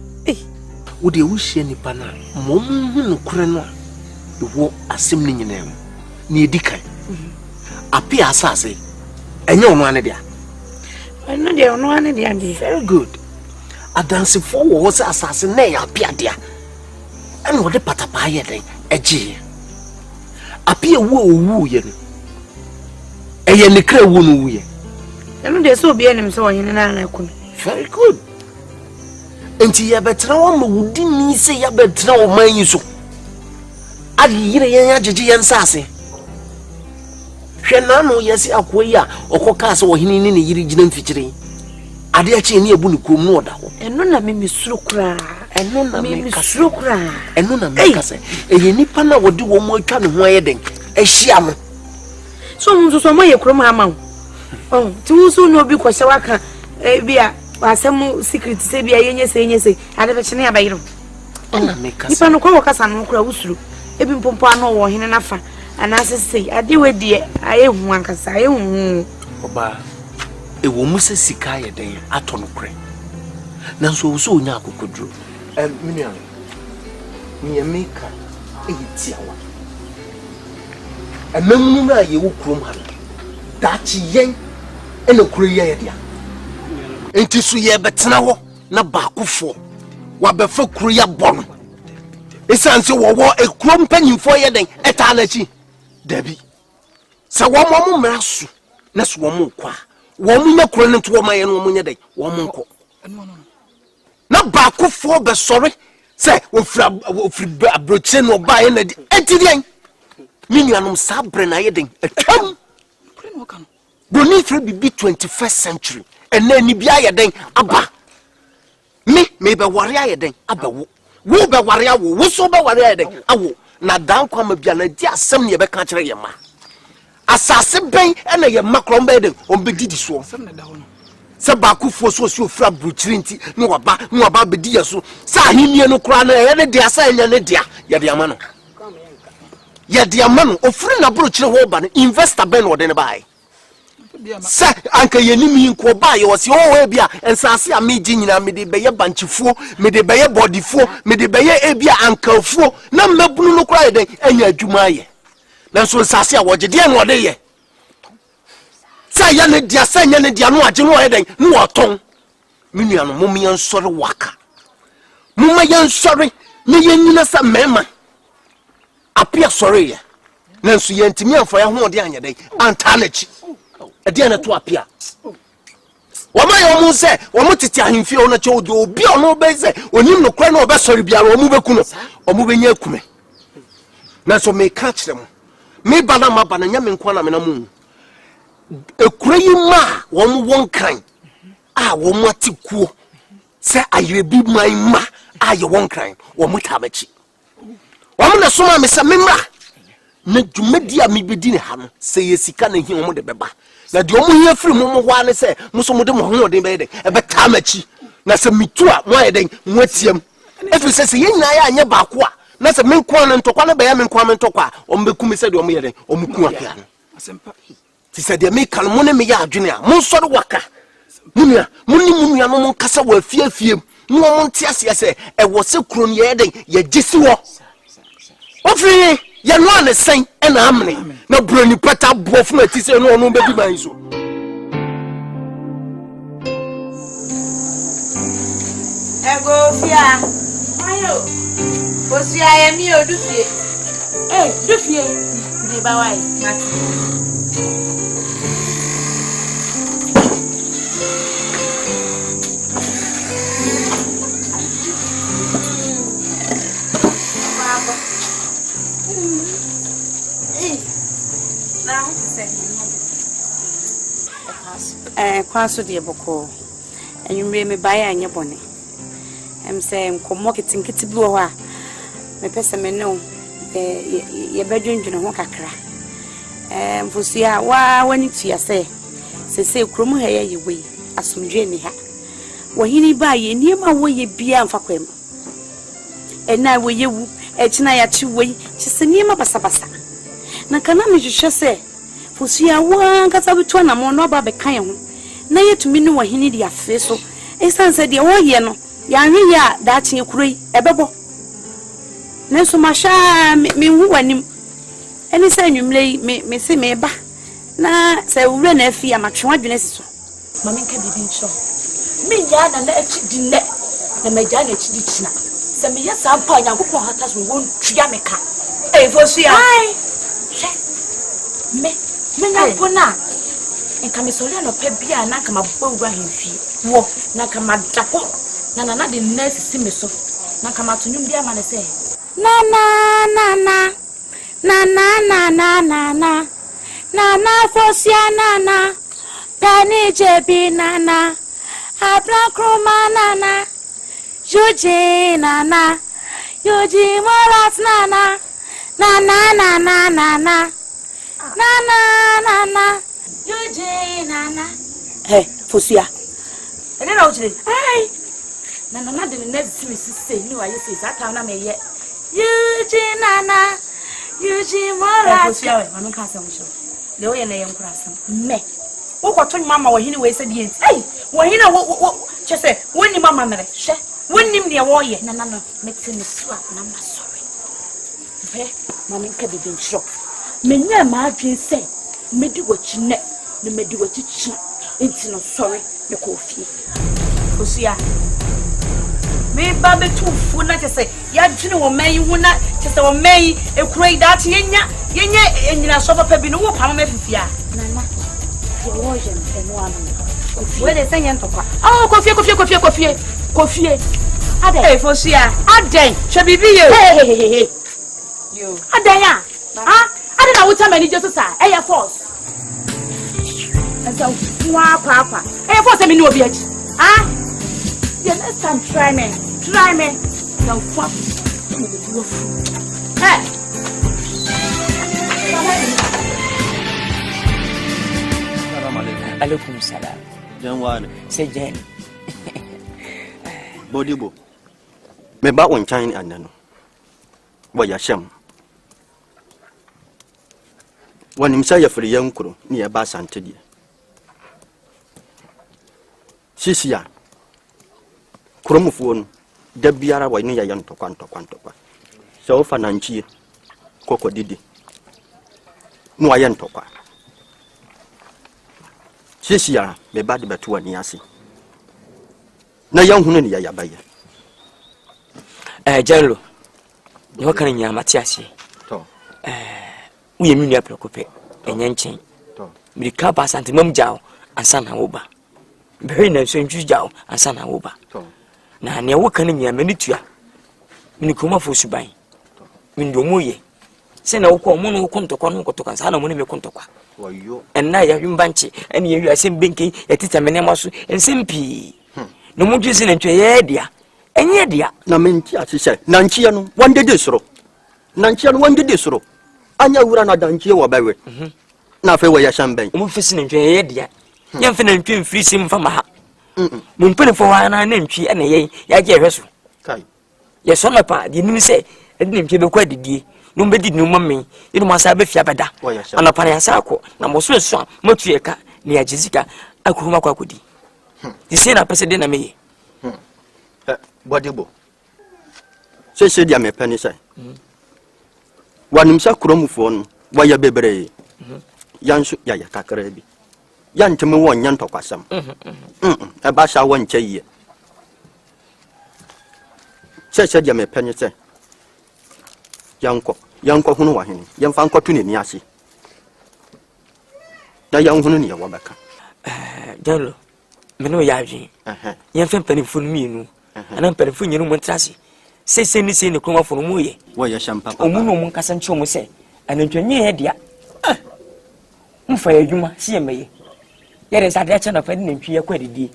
wo de wo hie nipa na mom hu no kure no wo asem ni nyina ni edikan api asase enye ono ane dia eno dia ono ane dia very good adanse fo wo se asase na ya api adia ene wo de patapa ye den eji api ewu owu ye no eye ne kra wu no wu ye eno de so obi enim se onye na ekunu very good enti ya betra wo ma wudi ni se ya betra wo man yi so adi yire yen agege yen sase hwena no yesi akoyi a okoka se ohini ni ne yire gina mfikire ade a che ne ebu ne krom no oda ho eno na memisuro kura eno na memisuro kura eno na mekase eye nipa na wodi wo mo atwa ne ho ayeden ehia no so munzo so moye krom ha ma ti wusu no obi kwose waka bia asem secret se bia yenye se ade be chene abayiro na mekase nipa no kwa kasa no kura wusuru ebi mpompo ano wo hene nafa anasese ade wedie ayehu ankasa ayehu oba ewo musa sika ye den ato no kure na so so onya akokodro minua mi emeka eyitiawa ememnu na ye wo krom ha dachi yen ene kure ye dia enti so ye betena wo na baakofo wabefa kure ya bono esanse wo ekrom panyimfo ye den eta na chi dabi sa wo mo mraso na so wo mo kwa wo mo nyakro ne to wo maye no mo nya den wo mo nko na baakofo be sori se ofri abroche no ba ye na di enti den minuanom sabre na ye den atwam Boni free be 21st century. And then you be a den abba. Me be warrior a den abba. Wo be warrior wo so be warrior den awo. Na dan kwa ma bia na di asem ne be ka kire ye ma. Asase ben e na ye makro mba den on be didi so. Se ba kufuo so ofra bruchiri nti ne waba be di yeso. Sa ahenie no kura na ye ne dia sa enya ne dia ye dia ma no. Ye dia ma no ofri na bruchiri wo ba no investor ben wo den bai. Sa anka yenimi nko ba ye wose o bia ensase a meji nyina me de beye banchifuo me de beye bodifuo me de beye ebia ankafuo na mabunu no kura den anya adwuma ye na so ensase a woje de no de ye sa ya ne dia sa nya ne dia no age no ye den no oton minua no mom yan sori waka mom yan sori ne yenyina sa mema apia sori ye na so ye ntimi afo ya ho de anya den antanachi Ediana to appear. Wama yomu se, wamu titi ahimfi ona che obi ono be se, onim no kra na obe sori biara omu be kuno, omu be nya kume. Na so me catch them. Me bana ma bana nya me nkwa na me na mu. Ekura yi ma womu won kan. Womu atikuo. Se ayebi man ma aye won kan, womu tabachi. Womu na soma me se memra. Na dwumadi a me bedi ne ha no, se yesika na hi womu de beba. Na di omu hia firi mo ho ane se muso mo de mo ho den be den e be tamachi na se mitu a mo ayeden mo atiam efi se yenya ya anya ba ko a na se me nko na ntokwa na be ya me nko me ntokwa o mbe kumi se de omu yeden o mu ku apia no asempa ti se de me kan mo ne me ya adwene a mo so de waka munia munua no mo kasa wa afiafiem no mo ntiase se e wo se kuro ne yeden ye gisi wo ofri ya no ane sen e na amne na broni pata bofu na ti se no no be bi ban so ego fia ayo fosia ye mi odufie dufie ni ba wai mati kwaso de boko enwumre me bae anye bone say nkomo kitinkiti bi wo ho a me pese me no ye badwendwene ho kakra mfosia wani tua se kromu ha ye we asomdwe ni ha wahini ba ye niema wo ye bia mfa kwem ena wo ye wu echina ya chi we chi se niema basabasa na kana me hwehwe se fosia wa nkasa bitu na mo no ba be kan ho na yetumi ni wahini dia fe so esanse dia wo ye no ya hwe ya da chi kuroi ebebo na so masha me hu wanim eni se nwumle me se me ba na se wure na afi ya matwe adwene siso mama nka bibi ncho me nya na achi dinne na magya na achi dichina se me yesa ampa nyankopon hata so won twia me ka fosia ai me nya bona nka me sori no pa bia na kama bawura hemfi wo na kama dapo na de nurse si me so na kama tunum bia ma ne se na fosia na tani jebi na abra kroma na yuji na yuji moras na yuji na fosia ene na uji ai na de nurse si me si ni wa yesi sata na me ye yuji moras fosia we mama ka sam sho le o ye na ye nkurasam me wo kwato mama wo hini we se die nti ai wo hini wo chese woni mama mere hwe wonim ne wo ye na meti ne swa na ma sorry be mama nka bibi nchro menya ma adwen se medi wachi ne ne medi wachi chi enti no sorry me ko fie fosia me ba betu fu na chese ya dwene wo man yi hu na chese wo man yi ekuroi da ati yenya enyina so papa bi no wo pam ma fifia nana ye wo je eno anu we de senya ntokwa kofie ade fosia ade che bibi ye yo ade ya ade na wuta mani je so sa e ya force so papa. Eh, for some no be it. Ah? Yeah, next time try me. Now fuck. Hey. Alaikum salam. Janwan. Say Jen. Bodibo. Me ba won chan anano. Wa ya sham. Wanim sa ya firi yankuro ni ya ba Asante die. Sisia. Kuromufuo no da biara wa ni ya yantokwa. So fa nanchie koko didi. No wa yantokwa. Sisia me ba de beto ani ase. Na yanhunu ni ya yabaye. Jello. Ni wakana nyama tiase. To. Uye minu ya prekope. Enyenchen. To. Mirika ba Asante mam jao ansa na wo ba. Behi na so ntwi jao ansa na wo ba. To. Na ne wakana nyama ni tua. Mini kuma fo suban. Min do moye. Se na wo ko mo no kontokwa no kotoka sa na mo ne me kontokwa. Wayo. Enna ya hwimbanche ene ya asem benke yatita menema so ensem no mo dwese na ntwe ye dia enye dia na menti atise na nchia no wande de soro na nchia no wande de soro anya wura na danchie wo bawe na fe wo ya shamben mo fisi na ntwe ye dia ye mfe na ntwe mfiri sim fa ma ha mo mpene fo wa na ntwe ene ye ya je hweso kai ye so na pa di nim se edi ntwe be kwa didie no be di no mamme inu masa be fia beda ana pa ya sa akọ na mo so so matu ye ka ne ya jizika akuru kwa kodi di se na pese de na meye Bodibo. Se dia me pani sai. Wanim sa kuromufuo no wa ya bebre. Yansu ya kakra bi. Yanteme won nyantokwasam. E ba sha won kyeye. Se dia me pani sai. Yanko hunu wa hene. Yamfa nkotu ne ni ase. Da yan hunu ne ya wa baka. Jello. Meno ya adwen. Yamfa panifo no mienu. Ana mperefo nyinu mo ntrase sese ni se ne kroma fo no mo ye wo ya shampa papa omu no mo nkasa nche mo se anantwenye ye dia mfa ya adwuma si ye meye ye re sade acha na fa ni ntwi ye kwa didi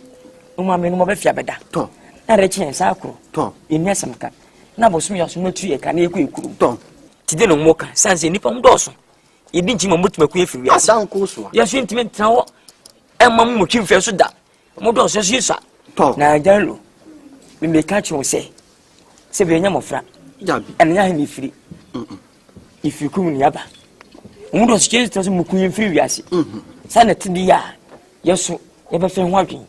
o ma me no mo be fia beda to na re chen sa akro to eni asamka na bosom ya so matu ye ka na ye kwa ekuru to tide no mo ka sanse nipa mo doso ye di nchima mutuma ku ye firi ya dan ko so ya so ntime ntrawo e ma mo twimfe so da mo doso so yesa to na Jello me catch you say be nya mofra jabi ene nya ni firi if you come ni aba mu do se to so mu kun firi wiase sa na tidi ya yeso ye be fe ho adwen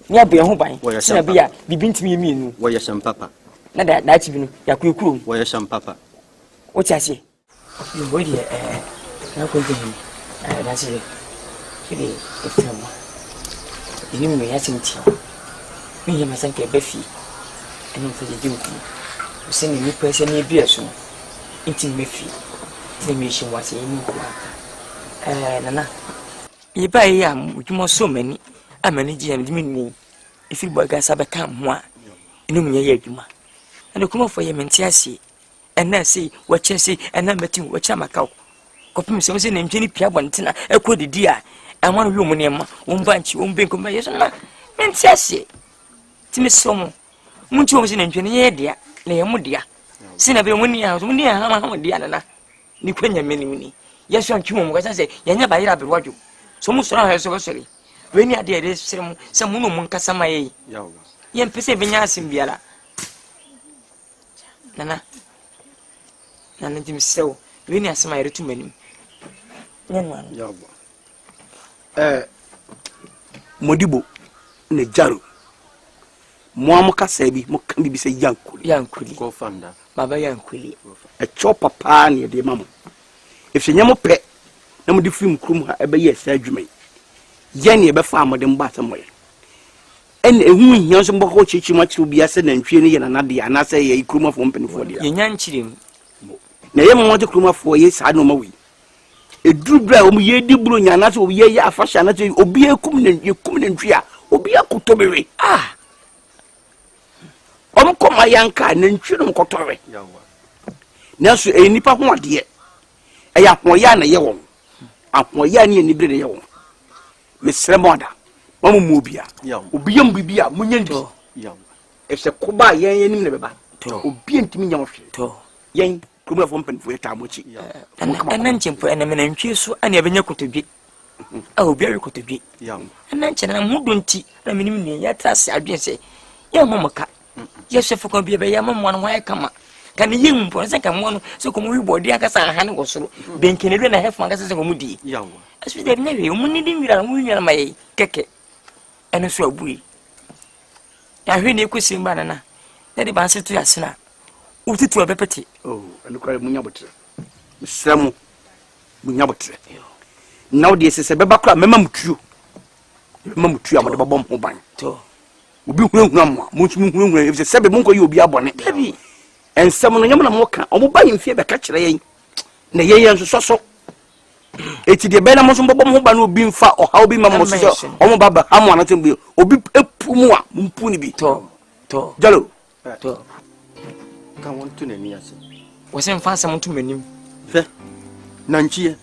ni abo ye ho ban se na be ya bibi ntimi ye mienu wo ya shampa papa na da chi bi no ya ku ekuru wo ya shampa papa o ti ase yo boy de na ko je ni da se kidi e fama ni me ya sinti mi ye masanke be fi ene mfa je jinku se ni pese ni bia so nti me fi se me shi wase ni ko nana ye ba ye am udwuma so mani amani ji am dimi ni ifi boga sabe kan ho a enu me ye adwuma ene kuma fo ye menti ase ena se wo chese ena metin wo chama kaw kopim se ne ntwe ni pia bontina ekodidi a amano wi mu ne ma wo banchi wo benko ma ye so na menti ase timi somo munchi wo se ne ntwe ne ye dia na ye mu dia sina be muni ya ha dia nana ni kwenya meni yesu antwe mo kwasa se yenya ba yira be wadwo so mu soro ha so sori we ni ade ade sirem se mu no mu nkasa ma ye yawo ye mpese be nya asim biara nana dim sew we ni asema yire tu manim nyanwa yawo Modibo ne jaro mo kasa bi mo kan bi se yankuli go fanda baba yankuli e cho papa ne de mamo if se nyamo pe na mo di film krum ha e be yes adwuma ye ne be fa amode mba asemo ye en ehu hia so mboko chichi ma chiru bia se na ntwie ne ye na de ana se ye krum afo mpenifo de ye nyanchire na ye mo de krum afo ye sa no ma wi eduru bra o mu ye di buru nya na se o ye afasha na se obi ekum ne ntwie a obi akotobewe koma yanka na ntwiro mkotore yawa naso enipa ho ade e ya ho ya na ye won aho ya ne ni bere ye won mesrɛ moda mamu mu obia obia mbibia munyandi ɛsɛ koba yɛn nim ne beba obia ntimi nyam hwe yɛn kumula fo mpanfo yɛta mochi ɛna nkyempo ɛna mena ntwie so ane abenya kotodwe a obia we kotodwe ɛna nkyena na mudo nti na menim ne yɛtra se adwen sɛ yɛ momaka yɛhwɛ fo kan bia bɛ yɛ mamwa no hwan kama kan yɛm mpo sɛ kan mo no sɛ komo wi bɔde akasa ahane go soro benkene dwe na hefa akasa sɛ komo di asu de na hwe mu ni di nwira mu nwira ma yɛ keke ɛno so abui ya hwe ne ekosi mba na na de ban se to yasena utitu abepete ɛno kra munya botre mesrɛ munya botre na wo de sɛ bɛba kra mema mutuo amade babɔ mo ban obi hunu amma mo ntumi hunu efise sebe mo nko yi obi abone dabi ensem no nyam na mo ka omo ba yimfie be ka kire yen na yeyen so so eti de be na mo so bobɔ mo ba na obi mfa o ha obi ma mo so omo ba ba amo anatem bi obi epu mu a mpu ni bi to jalo ka won to na ni ase wo se mfa asem to manim fe nanchie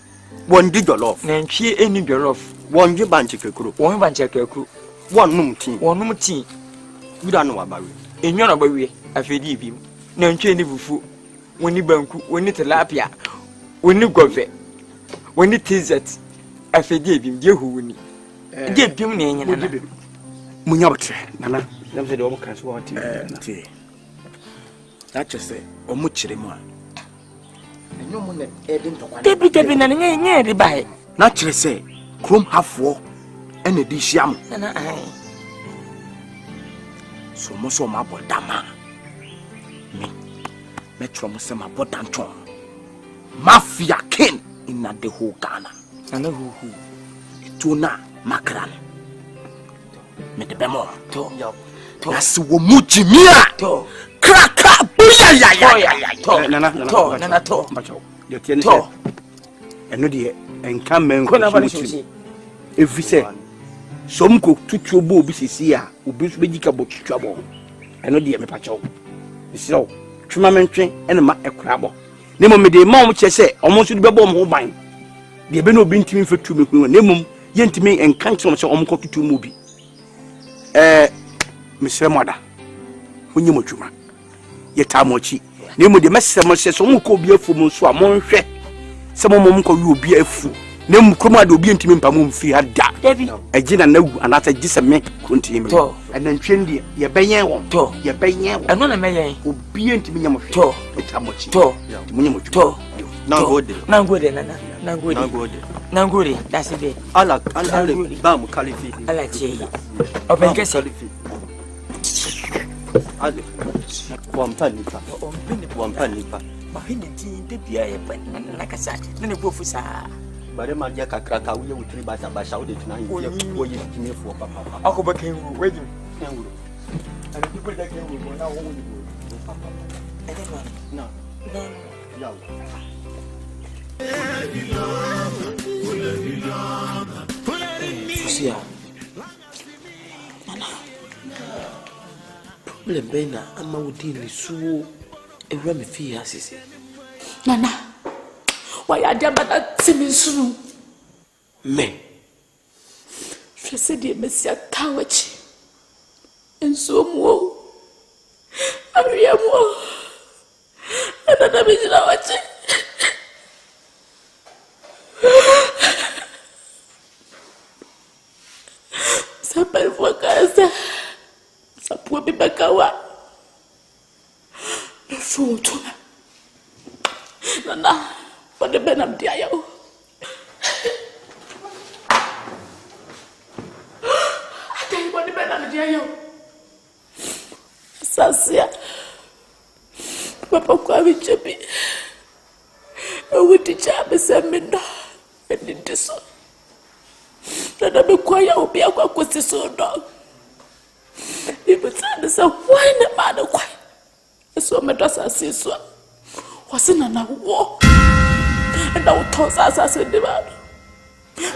won di jollof nanchie eni jollof won je banche kekuro wonum tin wida no wabawe enyo na bawe afedi bi na ntwe ni fufu woni banku woni tilapia woni gove woni tizet afedi bi de huwuni de bim na enye na munya botre nana nam se de omo kan so wati na chese omo chire mu a enyo mo na edin tokwa debi na nye de bae na chire se krom hafo ene di shiam nana ai so mo so ma bodama me tro mo se ma bodanton mafia king in the whole Ghana nana hu ituna makran me de bemo to asi wo mujimia to kraka buya ya to nana to bacho de tiene to eno de enka men ko na ba ni efise somko tutuo bo obi sisi a obi so begika bo tutuo bo eno de me pacho isiro twuma mentwe ene ma ekura bo ne mo me de ma mo chese omo so de bebo mo ban de be no obi ntimi fetu me kunu ne mom ye ntimi enka nche mo se omo ko tutuo mo bi mesre moda onye mo twuma ye ta mo chi ne mo de mesre mo se so mo ko obi afu mo so a mo nhwe se mo mo ko wi obi afu ne mu kroma de obi ntimi mpa mo mfi ada agina na wu anata gise me konti me ena ntwende ye benyen won ye benyen won eno na meyen obi ntimi nyam hwe to etamochi mu nyam to nangode that's it ala ba mu kalifi ala che open kesi ale wampa nipa ma hini tin de bia ye pa na kasa na bofu sa bare ma dia kakra ka wo wutri ba sa wo de tuna ye wo ye kimi fo papa akoba kan wo wajin kan wo ana people da kan wo na wo wo papa no yawo Fusia nana problem bena ama wodi ni suwo ewura me fi asisi nana why ada bana timisunu me fese de mesia tawachi enso mo ariamo ana bijira wachi sapari fwa casa sapua bibakawa nufutu nana wade benam dia yao atai wade benam dia yao sasia papa kwa bichabi awuti chabe semina edidiso nana bekwaya obi akwa kwesiso do ibutsa sa wine mad kwa so medasa siso wasina na wo na utosa asase de ba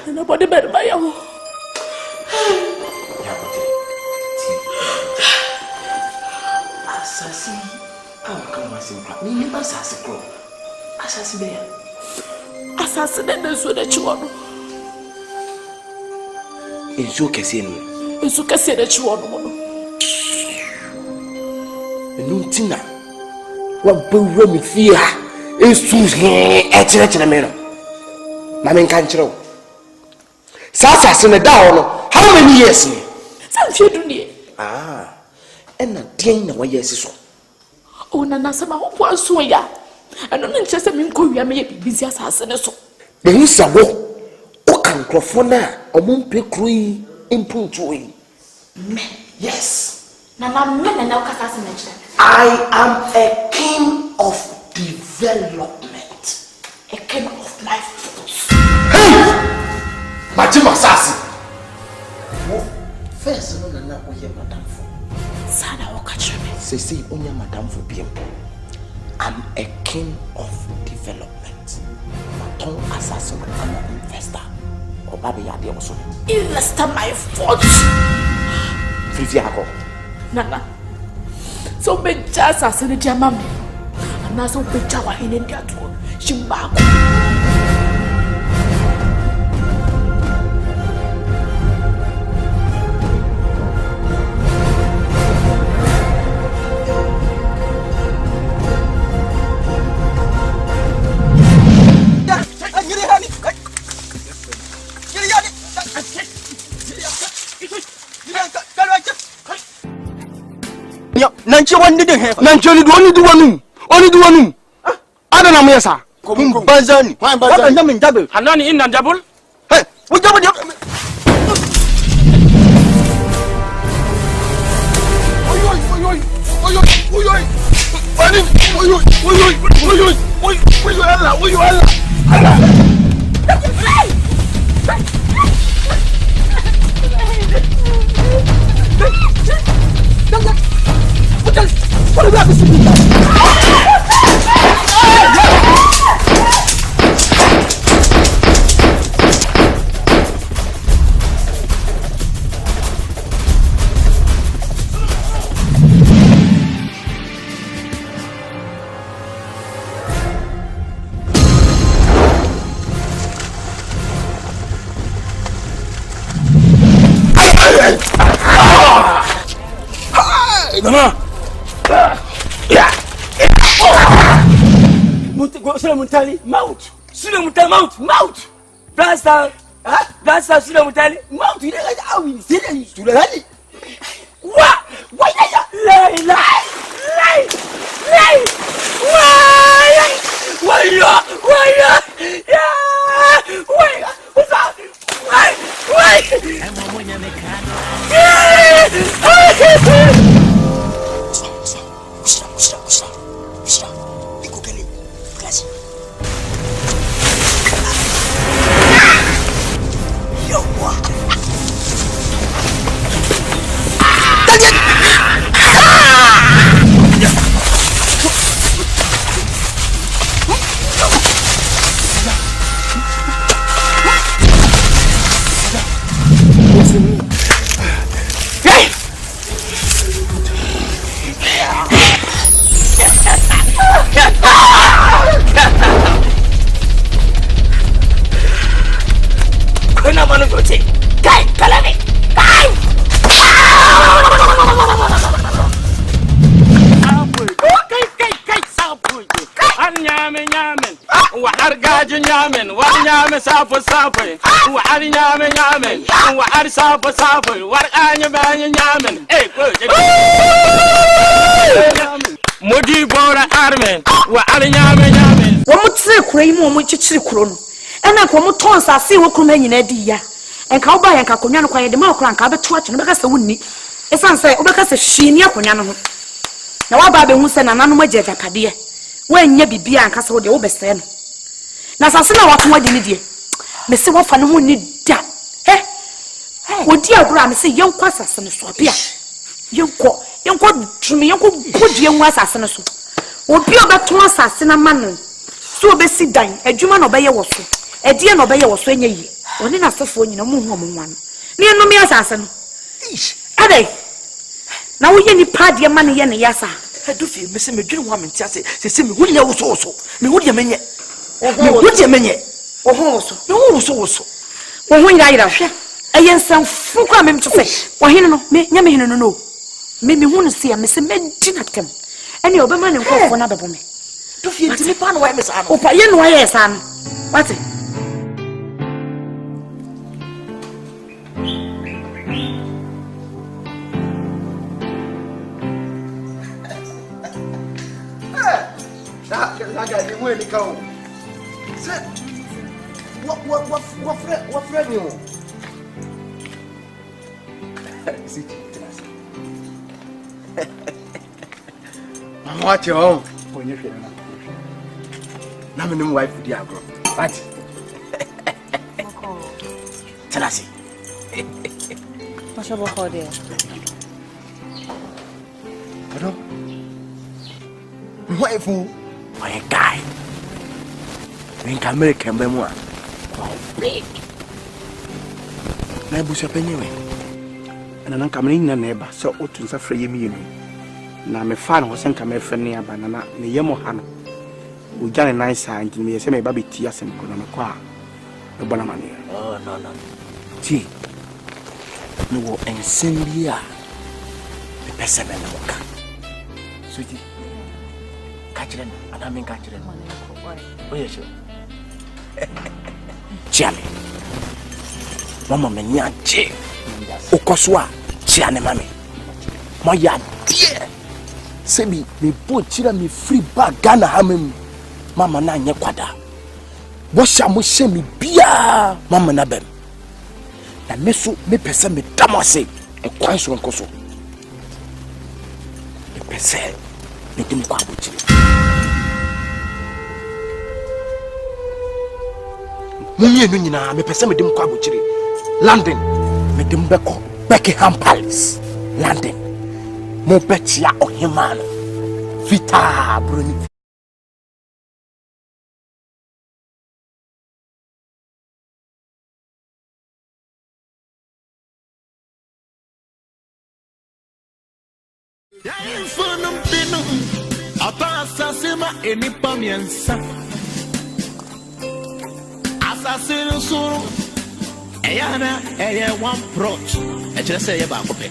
na body bed ba yawo asasi kama simpa mimi basasi ko asasi be asase de so de chiwo Enso kese no. Enso kese na chiwo no no. Enuntina. Wa bewura me fie ha. Esu he echere me no. Ma me nka nkyerɛ wo. Sasa ne da ho no. How many years ni? Sam fie dunie. Ena den na wa yesi so. Ona na sama ho po so ya. Ano ne nkyɛ sɛ me nkɔ wia me yɛ bibisi asase ne so. De nsawo. O kan krofo na omumpe kroi impuntuoi. Me. Yes. Na me na ukaka se na kyerɛ. I am a king of development. A king of my force. Hey! Majima sasi. First no na oye madam for. Sana okache me. Say onya madam for biem. I'm a king of development. Maton assassin I'm an investor. Obabe yade oso. Investor my force. Free ako. Nana. So be just assassin dia mami. Ana so be jawa hene dia to. Shimbako. Nanchi one didn't have. Nanchi only do one. Only do one. I don't know, Mesa. Bazani. What a name double. Hanani in and double. Hey, what double? What about this? Mutali mouth sule mutali mouth blaster sule mutali mouth ile awi sile sule hali wa la Modi bora armen wa nyame wo mutire kura yi mo mo chichiri kuro no ena ko mo ton sase wo kuro nyina di ya enka wo ba ya nka konwa no kwa ye de ma kura nka beto ache no beka se wonni esan se wo beka se hwini akonwa no ho na wa ba be hu se na nanu ma jeja pade wo anya bibia nka se wo de wo bese no na sase na wato wadi ni die me se wo fa no ho ni da wo di agura me se yenkwa sase no so bia yenkwa tumi yenkwa podie nwa sase no so obi obeto asase na manu so obesi dan adwuma no beye wo so edie no beye wo so enya yi oni na sefo nyina mu hu omwa no ne no me asase no ade na wo ye ni pade ma ne ye ne yasa Edu fi me se me dwene ho amenti ase se me hu nya wo so me hu de menye me hu de menye wo ho so me hu so wo ho ira hwe Ayen san fuka mem to say. OHENE no me nya me hene no no. Me hunu se me se me dinatem. Ene obema ne nkofo na bebo me. To fie ntimi pa no wa me sa no. Opa ye no wa ye sa no. What? That guy you win the cow. Say what friend you? See. I'm watching home. When you feel now me wife with the agro. What? Tell us. What's your book there? Hello? Wife who? My guy. We can make him more. Big. Na busa penyewe. Na nan kamene nyina na eba so otunsa frɛ yemi yenu. Na me fa no sen ka me frɛ ne aba na ne yemo ha no. O gane nan sa nti me se me ba beti asem ko na me kwa. Me bona mane. Oh no. Ti. No wo ensembia. Me pese me no ka. Sweetie. Kachire no, ana me kachire no. Oye sho. Chiame. Mama me nya che. Okoswa chiane mami. Moya die. Sebi me bo chira me free bag Ghana hamem. Mama na nye kwada. Bo sha mo she me bia mama na bem. Na me so me pese me damase e kwan so nkoso. Me pese me dim kwa bochire. Munye no nyina me pese me dim kwa bochire. London me dim beko Buckingham Palace. London mo betia ohemano vita broni. Ya infonum binum apasasima enipa miensa asasinu suru eyana eye one plot ekire se ye ba ko pe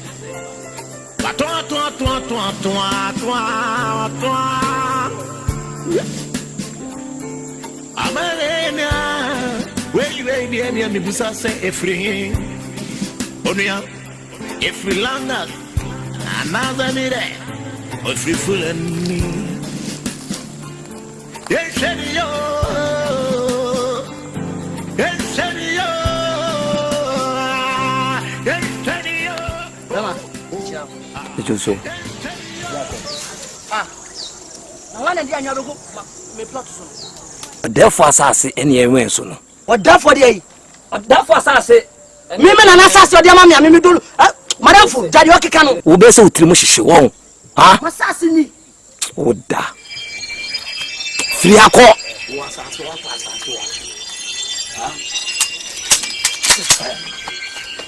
bato amarena we ni mi busa se efri onuya efri langa another mire efri fulani eshenio Mama, Ejoso. na wana ndi anya beko me plot so. Therefore asase ene enwen so no. Odafo de yi. Odafo asase. Me na na asase odi ama me dolu. Madamfo, jadi okeka no. Wo be se utirimu hihye won. Ha? Masase ni. Oda. Firi akọ. Wo asase wa asase wa.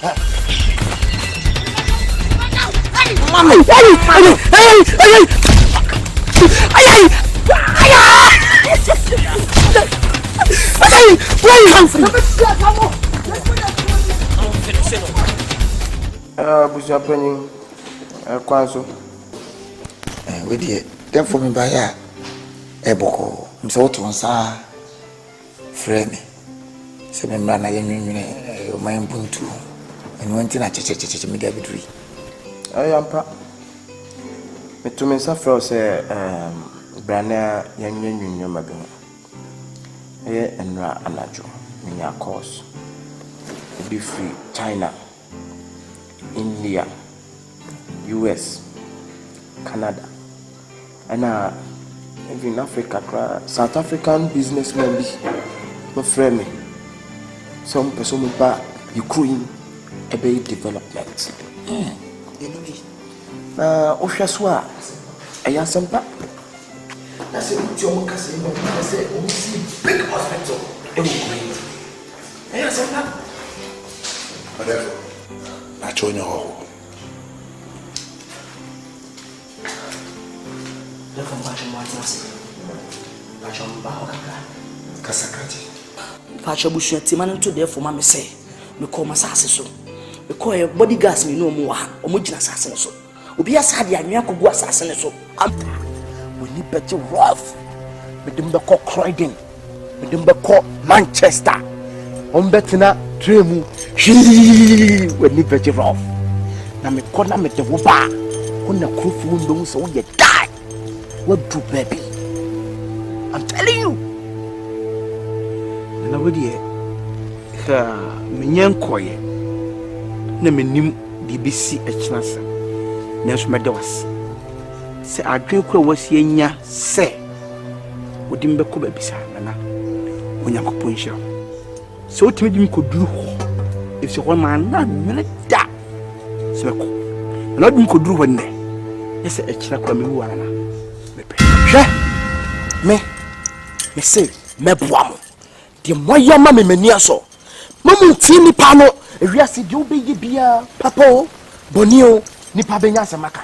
Ha? Mama, busa penyin kwanso. We dey therefore me buy a eboko. Me say what onsa frɛ me. Se me mra na ye nwinwene o man buntu. Enu anti na cheche me dey biduri. Ayampa. Me to me safra say brana yanwenwunyo mabe. Enra anajo. Me ya course. Be free China, India, US, Canada, and even Africa, South African businessmen be my friend me. Some person ba Ukraine a big development. Oshaswa, a yasampa. I say, I say, big hospital in Ukraine. Yasampa. Whatever. Not showing your hole. Pacha bushu ti man to there for mama say me call masase so because your bodyguards me no more omo gina asase so obi asade anwea kogu asase so we need better rough me dem be call Croydon me dem be call Manchester on betina tremu we need better rough na me call na me de wo ba na krofu ndo so wo ye die what do baby I'm telling you na we die me nyenkoye na menim BBC echinasa na so mede was se adwen kura wasi anya se wodim be ko ba bisa na onyankopon hira se otimi dim ko duru ho e se ho ma na nwene da se ko na dim ko duru ho ne ese echira kura me wu ana me pe hwe me say me boamo de moya ma me mani aso mamu tini pa no ewiase de obeye bia papo bonio nipa benya semaka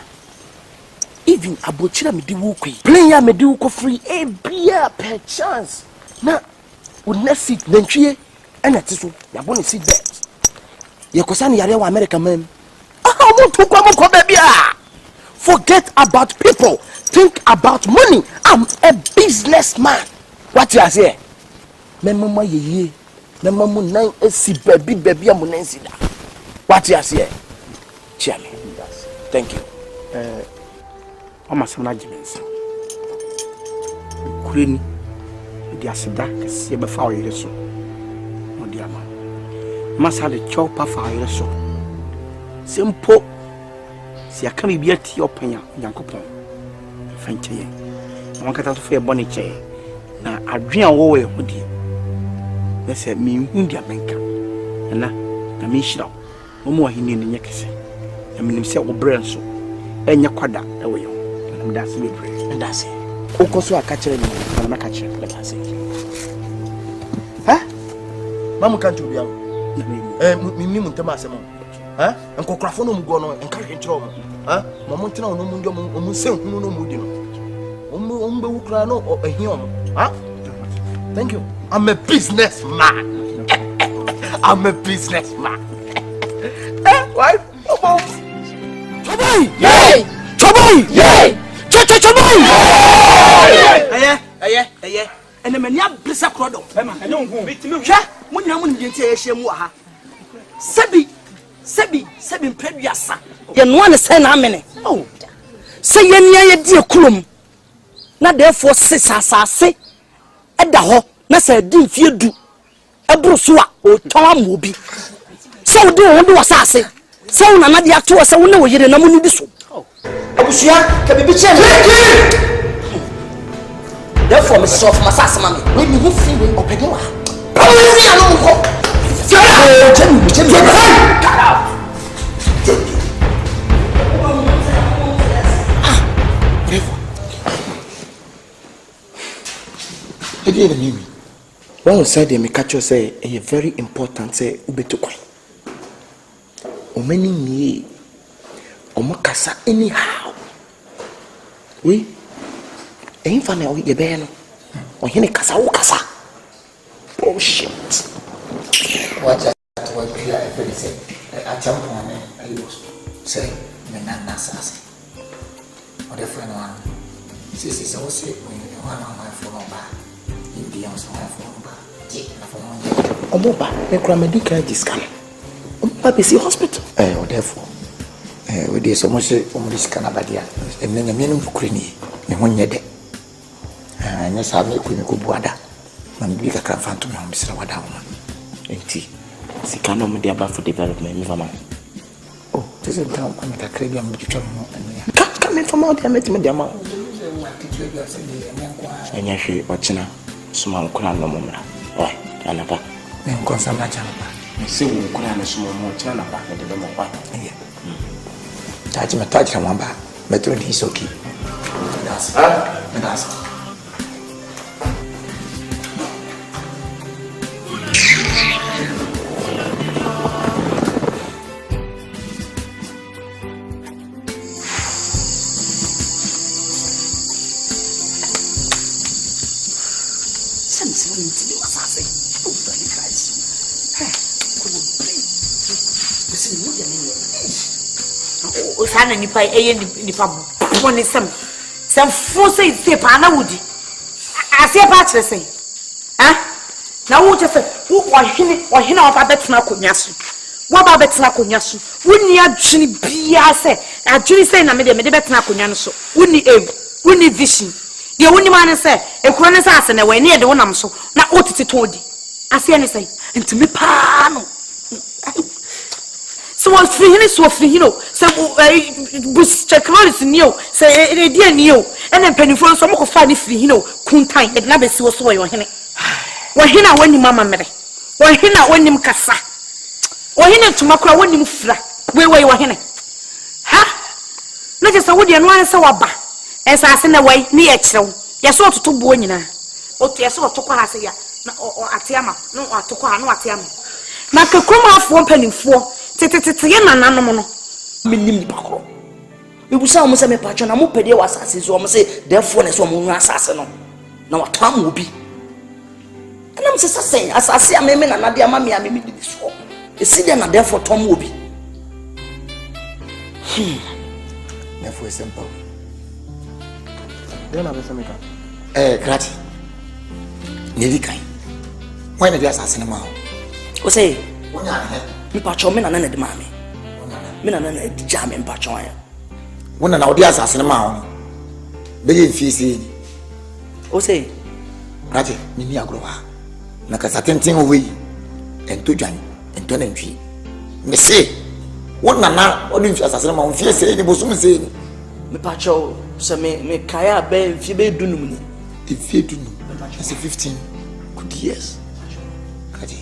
even abochira me di wo kwi player me di wo ko free e bia per chance na wonna sit nantwie ana ti so ya bone sit bet ye ko san yare wa America man mo to ko ba bia forget about people think about money I'm a businessman what you say me mama ye na mamu nan esi baby amunensi da what you say Chami thank you Oma samna jimensa kureni di asida kase be fa oyire so no di ama masa de chopa fa oyire so simple si aka mi bia ti opanya yankopon fanche ye won kata to fe boni che na adwen wo we hodi na se mi hu dia benka na mi hira mo AHENIE ne nyekese na minim se wo brand so enya kwada e wo yo na ndase be brand ndase okoso akachire ni na makachire ndase ha mamu kanto bia mi muntama asemo ha enkokrafo no mugo no enka hwenkyere omo ha mamu ntena no mu ndom omu se hunu no mu di no omu be wukra no ehia omo ha thank you I'm a businessman I'm a businessman why Choboy yay Choboy yay Choboy aye ene mani ablisa krodo ema ene hu bitimi hwe munya mu ndinti ehye mu aha sebi mpredua ye no ane se na amene oh se ye nia ye die kulum na therefore se sasase eda ho na se di mfie du ebro so a o ton amobi se wo de wasase se wo na de ato se wo na wo yire na mu ni bi so abusia ka bibi che therefore me soft masase mami we ni hu fi we opede wa policy anu nko Jemi One said me catch you say a very important say ubetukwe. Omeni ni omakasa anyhow. We ain't funny o ye be no. OHENE kasa o kasa. Bullshit. What I what you are very say. I jump on it. I was say me na sase. Or the friend one. Sisi so say one on my phone ba. Indian so my phone ba. Omoba me kura medical discount. Omoba be see hospital. Or therefore we dey so much this canabadia. And then me no bukreni. Me honye de. Anya sa me ku me ko buada. Na me bi ka kan fanto me ho bisira wada ho. Enti sika no me dey about for development me fama. Oh, this is down on the credit am bitwa mo anya. Come in from out there met me dey am. Anya hwe ochina suma nkura no momra. Oh, anapa. Me nkonsa na chanapa. Me se wo nkura na suma mo ochina na pa me dey mo kwa. Taji mataji mwamba. Metro ni isoki. That's. That's. o sana nipa nipa boni sem fo say pa na wudi ase pa kire say na wo che say wo hene oba betena akonya so wo ba betena akonya so woni adwini bia say adwini say na me de betena akonya no so woni woni vision de woni man say ekuro ne say ase na we ne de wonam so na otiti todi ase ne say ntimi pa no so was free hino so bus technology new say e dey new and then penifo so mo ko fa ni free hino kuntan e na be si wo so wo hene wo hene a woni mama mere wo hene a woni mkasa wo hene tuma kura woni mfra we wo hene ha na je sa wo de no an se waba e sa ase na wai ni e kirew ye so ototo buo nyina oto ye so otokwa ha se ya na atiama no atokwa ha no atiama na kakuma afo penifo tete ye nananom no menim ni pakro ebusa mo se me pacho na mo pede wa asase so mo se therefore na so mo nwa asase no na watam obi ana mo se sase asase ameme na nade amame ameme di so esi dia na therefore tom obi therefore is simple then na be se me ka krati nedi kai when the asase no ma o say wonya he mi pacho me na na de mame me na na di jam me pacho ya wona na odi asase ne ma ho be ye fiisi o say rati mi ni agro ha na ka satenten o wi ento dwan ento na ntwi me se wona na odi fi asase ne ma ho fiisi ni bosum se ni me pacho se me kaya be fi be dunum ni if dunum it's 15 good years kati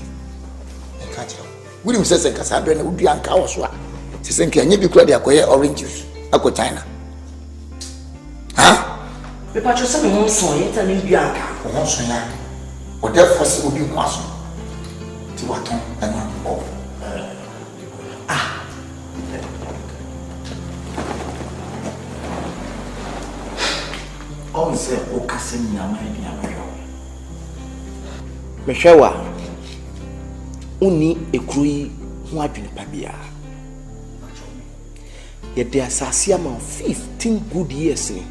kati William says and Cassandra would be an cow swap. To think you be clear acquire orange juice. Ako China. Huh? The patch of some more so yet and in Bianca. Or so young. Or therefore will be one. To what on and on. All say, O Cassin, Meshawa. Uni ekrui ho adwene pa bia ye de asase ama 15 good years ni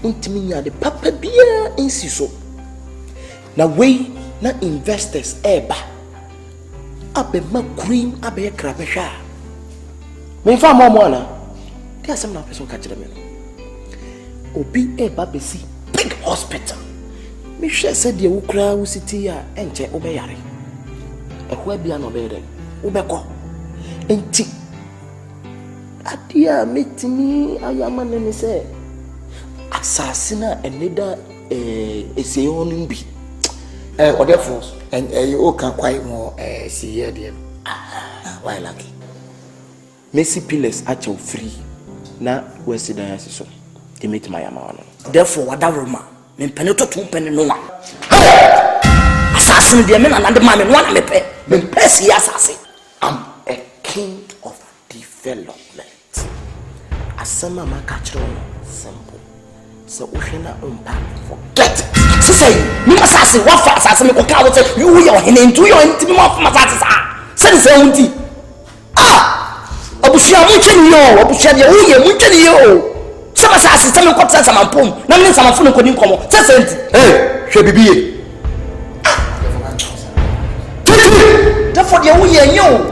untimi nya de papa bia ensi so na we na investors eba abe makrim abe krabehwa me fa mo ana ti asem na person ka kire me no obi eba besi big hospital me hwe se de wo kra wo siti a enche obeyare ehwa bia no be den ubeko enti adia metini ayama ne se asasina eneda eseyon bi odefo and you can quite more see here there why lucky Messi pillars acho free na wesi dan asiso e metima yama no therefore wadaroma me mpene to 2 pene no assassin de me na nade ma me no na me pe me pesi assassin. I'm a king of development. Asama makachiro simple. So uhena umpa forget it. Say me assassin what for assassin me ko ka wo say you your hene into your intimi mo for assassin say unti obusia mu twani yo obusia de wo ye mu twani yo sama assassin sama ko tsa sama pom na me sama funu ko ni nkomo say senti hwe bibie therefore the wo ye nyo